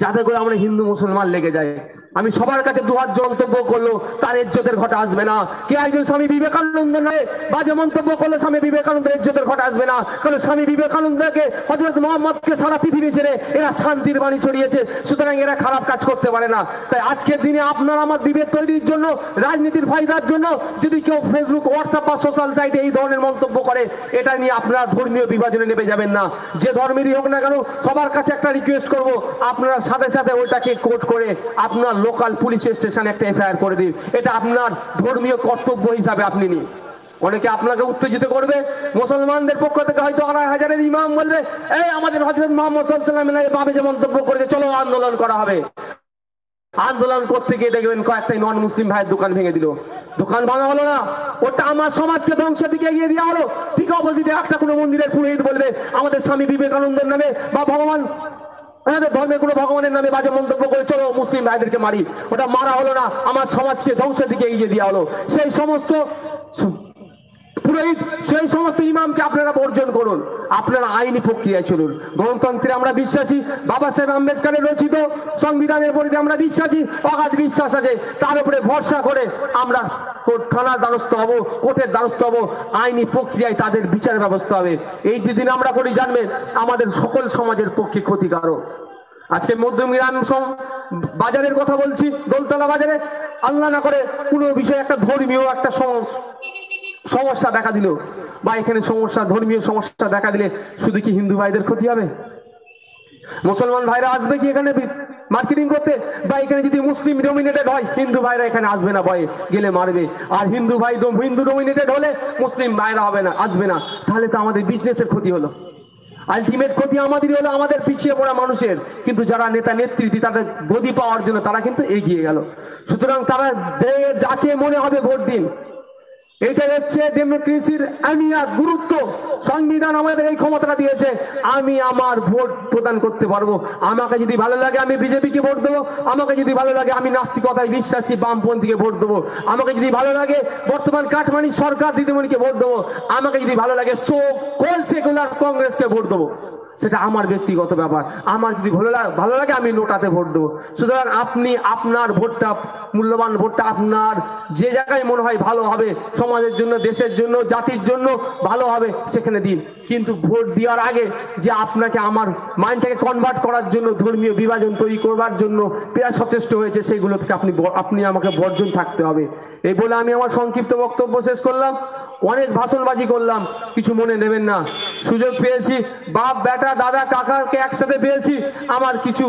Speaker 1: যাতে করে আমরা হিন্দু মুসলমান লেগে যায়। আমি সবার কাছে দুহাত মন্তব্য করলো তার ইজ্জতের ঘটা আসবে না। কে একজন স্বামী বিবেকানন্দের নামে বাজে মন্তব্য করলে স্বামী বিবেকানন্দের ইজ্জতের ঘটা আসবে না, কারণ স্বামী বিবেকানন্দকে, হযরত মুহাম্মদকে সারা পৃথিবী ছেড়ে এরা শান্তির বাণী ছড়িয়েছে, সুতরাং এরা খারাপ কাজ করতে পারে না। তাই আজকের দিনে আপনার আমার বিভেদ তৈরির জন্য, রাজনীতির ফায়দার জন্য যদি কেউ ফেসবুক, হোয়াটসঅ্যাপ বা সোশ্যাল সাইটে এই ধরনের মন্তব্য করে, এটা নিয়ে আপনারা ধর্মীয় বিভাজনে নেমে যাবেন না। যে ধর্মেরই হোক না কেন, সবার কাছে একটা রিকোয়েস্ট করব, আপনারা সাথে সাথে ওইটাকে কোর্ট করে আপনার লোকাল পুলিশ স্টেশনে একটা এফআইআর করে দিন। এটা আপনার ধর্মীয় কর্তব্য হিসাবে আপনি নিন। অনেকে আপনাকে উত্তেজিত করবে, মুসলমানদের পক্ষ থেকে হয়তো 2,500-এর ইমাম বলবে, এই আমাদের হযরত মুহাম্মদ সাল্লাল্লাহু আলাইহি ওয়াসাল্লামের বাবা যে মন্তব্য করেছে, চলো আন্দোলন করা হবে। আন্দোলন করতে গিয়ে দেখবেন কয়েকটাই নন মুসলিম ভাইয়ের দোকান ভেঙে দিল। দোকান ভাঙা হলো না, ওটা আমার সমাজকে ধ্বংসের দিকে এগিয়ে দেওয়া হলো। ঠিক অপোজিটে একটা কোনো মন্দিরের পুরোহিত বলবে, আমাদের স্বামী বিবেকানন্দের নামে বা ভগবান, আমাদের ধর্মের কোনো ভগবানের নামে বাজে মন্তব্য করে, চলো মুসলিম ভাইদেরকে মারি। ওটা মারা হলো না, আমার সমাজকে ধ্বংসের দিকে এগিয়ে দেওয়া হলো। সেই সমস্ত পুরোহিত, সেই সমস্ত ইমামকে আপনারা বর্জন করুন, আপনারা আইনি প্রক্রিয়ায় চলুন। গণতন্ত্রে আমরা বিশ্বাসী, বাবা সাহেব আম্বেদকরের রচিত সংবিধানের প্রতি আমরা বিশ্বাসী, অগাধ বিশ্বাস আছে। তার উপরে ভরসা করে আমরা থানার দ্বারস্থ হব, কোর্টের দ্বারস্থ হব, আইনি প্রক্রিয়ায় তাদের বিচার ব্যবস্থা হবে। এই যেদিন আমরা করি জানবেন আমাদের সকল সমাজের পক্ষে ক্ষতিকারক। আজকে মধ্যমগ্রাম বাজারের কথা বলছি, দোলতলা বাজারে আল্লাহ না করে কোনো বিষয়ে একটা ধর্মীয় একটা সমস্যা দেখা দিল, বা এখানে ধর্মীয় সমস্যা দেখা দিলে শুধু কি হিন্দু ভাইদের ক্ষতি হবে? মুসলমান ভাইরা আসবে কি এখানে মার্কেটিং করতে? বা এখানে যদি মুসলিম ডমিনেটেড হয়, হিন্দু ভাইরা এখানে আসবে না, ভয়ে গেলে মারবে। আর হিন্দু ডমিনেটেড হলে মুসলিম ভাইরা হবে না, আসবে না। তাহলে তো আমাদের বিজনেসের ক্ষতি হলো। আলটিমেট ক্ষতি আমাদেরই হলো, আমাদের পিছিয়ে পড়া মানুষের। কিন্তু যারা নেতা নেতৃত্ব, তাদের গদি পাওয়ার জন্য তারা কিন্তু এগিয়ে গেল। সুতরাং তারা যাকে মনে হবে ভোট দিন। এটাই হচ্ছে ডেমোক্রেসির আহমিয়াত, গুরুত্ব। সংবিধান আমাদের এই ক্ষমতাটা দিয়েছে, আমি আমার ভোট প্রদান করতে পারবো। আমাকে যদি ভালো লাগে আমি বিজেপিকে ভোট দেবো, আমাকে যদি ভালো লাগে আমি নাস্তিকতায় বিশ্বাসী বামপন্থীকে ভোট দেবো, আমাকে যদি ভালো লাগে বর্তমান কাঠমানি সরকার দিদিমণিকে ভোট দেবো, আমাকে যদি ভালো লাগে সেকুলার কংগ্রেসকে ভোট দেবো। সেটা আমার ব্যক্তিগত ব্যাপার। আমার যদি ভালো লাগে আমি নোটাতে ভোট দেবো। সুতরাং আপনি আপনার ভোটটা, মূল্যবান ভোটটা আপনার যে জায়গায় মনে হয় ভালো হবে সমাজের জন্য, দেশের জন্য, জাতির জন্য ভালো হবে সেখানে দিন। কিন্তু ভোট দেওয়ার আগে যে আপনাকে আমার মাইন্ডটাকে কনভার্ট করার জন্য, ধর্মীয় বিভাজন তৈরি করবার জন্য পেরা সচেষ্ট হয়েছে, সেইগুলো থেকে আপনি আমাকে বর্জন থাকতে হবে। এই বলে আমি আমার সংক্ষিপ্ত বক্তব্য শেষ করলাম। অনেক ভাষণবাজি করলাম, কিছু মনে নেবেন না। সুযোগ পেয়েছি, বাপ বেটা দাদা কাকাকে একসাথে পেয়েছি, আমার কিছু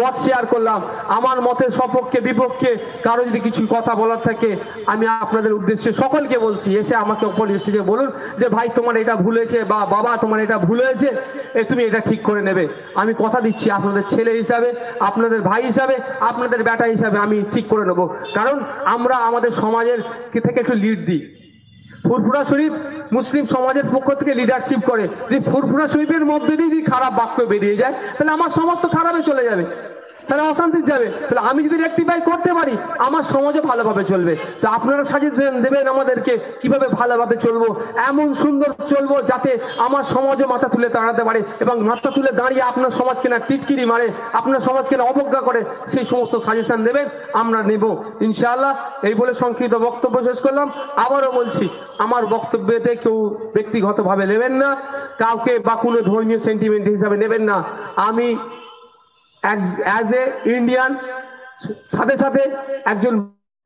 Speaker 1: মত শেয়ার করলাম। আমার মতের সপক্ষে বিপক্ষে কারো যদি কিছু কথা বলার থাকে, আমি আপনাদের উদ্দেশ্যে সকলকে বলছি, এসে আমাকে ওপর স্টেজে বলুন যে ভাই তোমার এটা ভুল হয়েছে, বা বাবা তোমার এটা ভুল হয়েছে, তুমি এটা ঠিক করে নেবে। আমি কথা দিচ্ছি আপনাদের ছেলে হিসাবে, আপনাদের ভাই হিসাবে, আপনাদের বেটা হিসাবে আমি ঠিক করে নেব। কারণ আমরা আমাদের সমাজের থেকে একটু লিড দিই। ফুরফুরা শরীফ মুসলিম সমাজের পক্ষ থেকে লিডারশিপ করে। যদি ফুরফুরা শরীফের মধ্যে দিয়ে যদি খারাপ বাক্য বেরিয়ে যায়, তাহলে আমার সমাজ তো খারাপে চলে যাবে, তাহলে অশান্তি যাবে। তাহলে আমি যদি রেকটিফাই করতে পারি, আমার সমাজও ভালোভাবে চলবে। তো আপনারা সাজেশন দেবেন আমাদেরকে কিভাবে ভালোভাবে চলবো, এমন সুন্দর চলবো যাতে আমার সমাজও মাথা তুলে দাঁড়াতে পারে, এবং মাথা তুলে দাঁড়িয়ে আপনার সমাজকে না টিটকিরি মারে, আপনার সমাজকে না অবজ্ঞা করে, সেই সমস্ত সাজেশন দেবেন, আমরা নেব ইনশাআল্লাহ। এই বলে সংক্ষিপ্ত বক্তব্য শেষ করলাম। আবারও বলছি, আমার বক্তব্যতে কেউ ব্যক্তিগতভাবে নেবেন না, কাউকে বা কোনো ধর্মীয় সেন্টিমেন্ট হিসাবে নেবেন না। আমি অ্যাজ এ ইন্ডিয়ান, সাথে সাথে একজন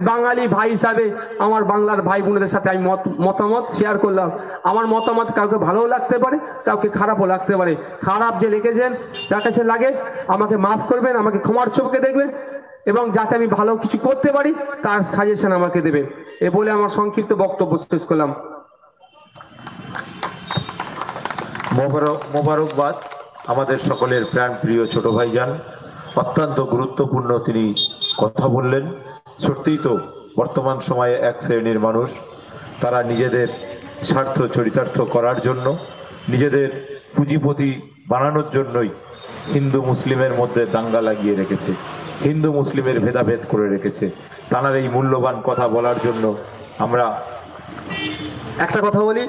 Speaker 1: বাঙালি ভাই হিসাবে আমার বাংলার ভাই বোনদের সাথে আমি মতামত শেয়ার করলাম। আমার মতামত কাউকে ভালো লাগতে পারে, কাউকে খারাপও লাগতে পারে। খারাপ যে লিখেছেন, যার কাছে লাগে আমাকে মাফ করবেন, আমাকে ক্ষমার চোখে দেখবেন, এবং যাতে আমি ভালো কিছু করতে পারি তার সাজেশন আমাকে দেবেন। এ বলে আমার সংক্ষিপ্ত বক্তব্য শেষ করলাম।
Speaker 3: মোবারকবাদ আমাদের সকলের প্রাণ প্রিয় ছোট ভাইজান, অত্যন্ত গুরুত্বপূর্ণ তিনি কথা বললেন। সত্যিই তো বর্তমান সময়ে এক শ্রেণীর মানুষ, তারা নিজেদের স্বার্থ চরিতার্থ করার জন্য, নিজেদের পুঁজিপতি বানানোর জন্যই হিন্দু মুসলিমের মধ্যে দাঙ্গা লাগিয়ে রেখেছে, হিন্দু মুসলিমের ভেদাভেদ করে রেখেছে। তাঁর এই মূল্যবান কথা বলার জন্য আমরা
Speaker 1: একটা কথা বলি,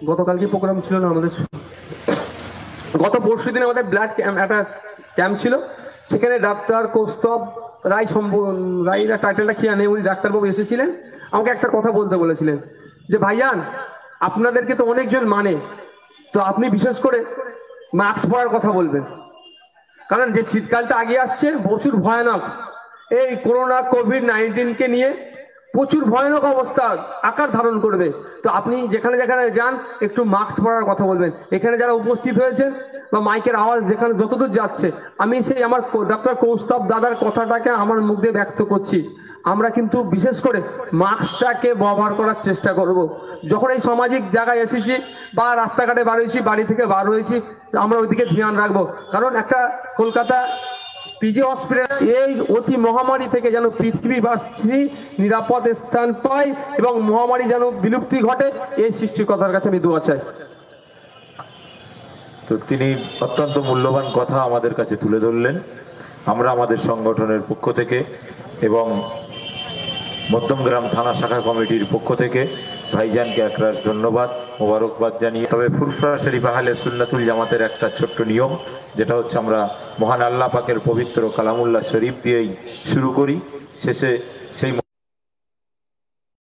Speaker 1: গতকাল কি প্রোগ্রাম ছিল না আমাদের, গত পরশু দিন আমাদের ব্লাড একটা ক্যাম্প ছিল। সেখানে ডাক্তার কৌস্তব রায়রা টাইটেলটা কি আনে, উনি ডাক্তারবাবু এসেছিলেন, আমাকে একটা কথা বলতে বলেছিলেন যে ভাইয়ান আপনাদেরকে তো অনেকজন মানে, তো আপনি বিশেষ করে মাস্ক পরার কথা বলবেন, কারণ যে শীতকালটা আগে আসছে প্রচুর ভয়ানক, এই করোনা কোভিড-19কে নিয়ে প্রচুর ভয়ানক অবস্থা আকার ধারণ করবে। তো আপনি যেখানে যেখানে যান একটু মাস্ক পরার কথা বলবেন। এখানে যারা উপস্থিত হয়েছেন বা মাইকের আওয়াজ যেখানে যতদূর যাচ্ছে, আমি সেই আমার ডক্টর কৌস্তব দাদার কথাটাকে আমার মুখ দিয়ে ব্যক্ত করছি। আমরা কিন্তু বিশেষ করে মাস্কটাকে ব্যবহার করার চেষ্টা করব। যখন এই সামাজিক জায়গায় এসেছি বা রাস্তাঘাটে বার হয়েছি, বাড়ি থেকে বার হয়েছি, আমরা ওইদিকে ধ্যান রাখবো। কারণ একটা কলকাতা পিজি হসপিটাল এই অতি মহামারী থেকে যেন পৃথিবীবাসী নিরাপদ স্থান পায় এবং মহামারী যেন বিলুপ্তি ঘটে, এই সৃষ্টিকর্তার কাছে আমি দোয়া চাই।
Speaker 3: তো তিনি অত্যন্ত মূল্যবান কথা আমাদের কাছে তুলে ধরলেন। আমরা আমাদের সংগঠনের পক্ষ থেকে এবং মধ্যমগ্রাম থানা শাখা কমিটির পক্ষ থেকে ভাইজানকে একরাশ ধন্যবাদ, মোবারকবাদ জানিয়ে, তবে ফুরফুরা শরীফ আহলে সুন্নাতুল জামাতের একটা ছোট্ট নিয়ম, যেটা হচ্ছে আমরা মহান আল্লাহ পাকের পবিত্র কালামুল্লাহ শরীফ দিয়েই শুরু করি, শেষে সেই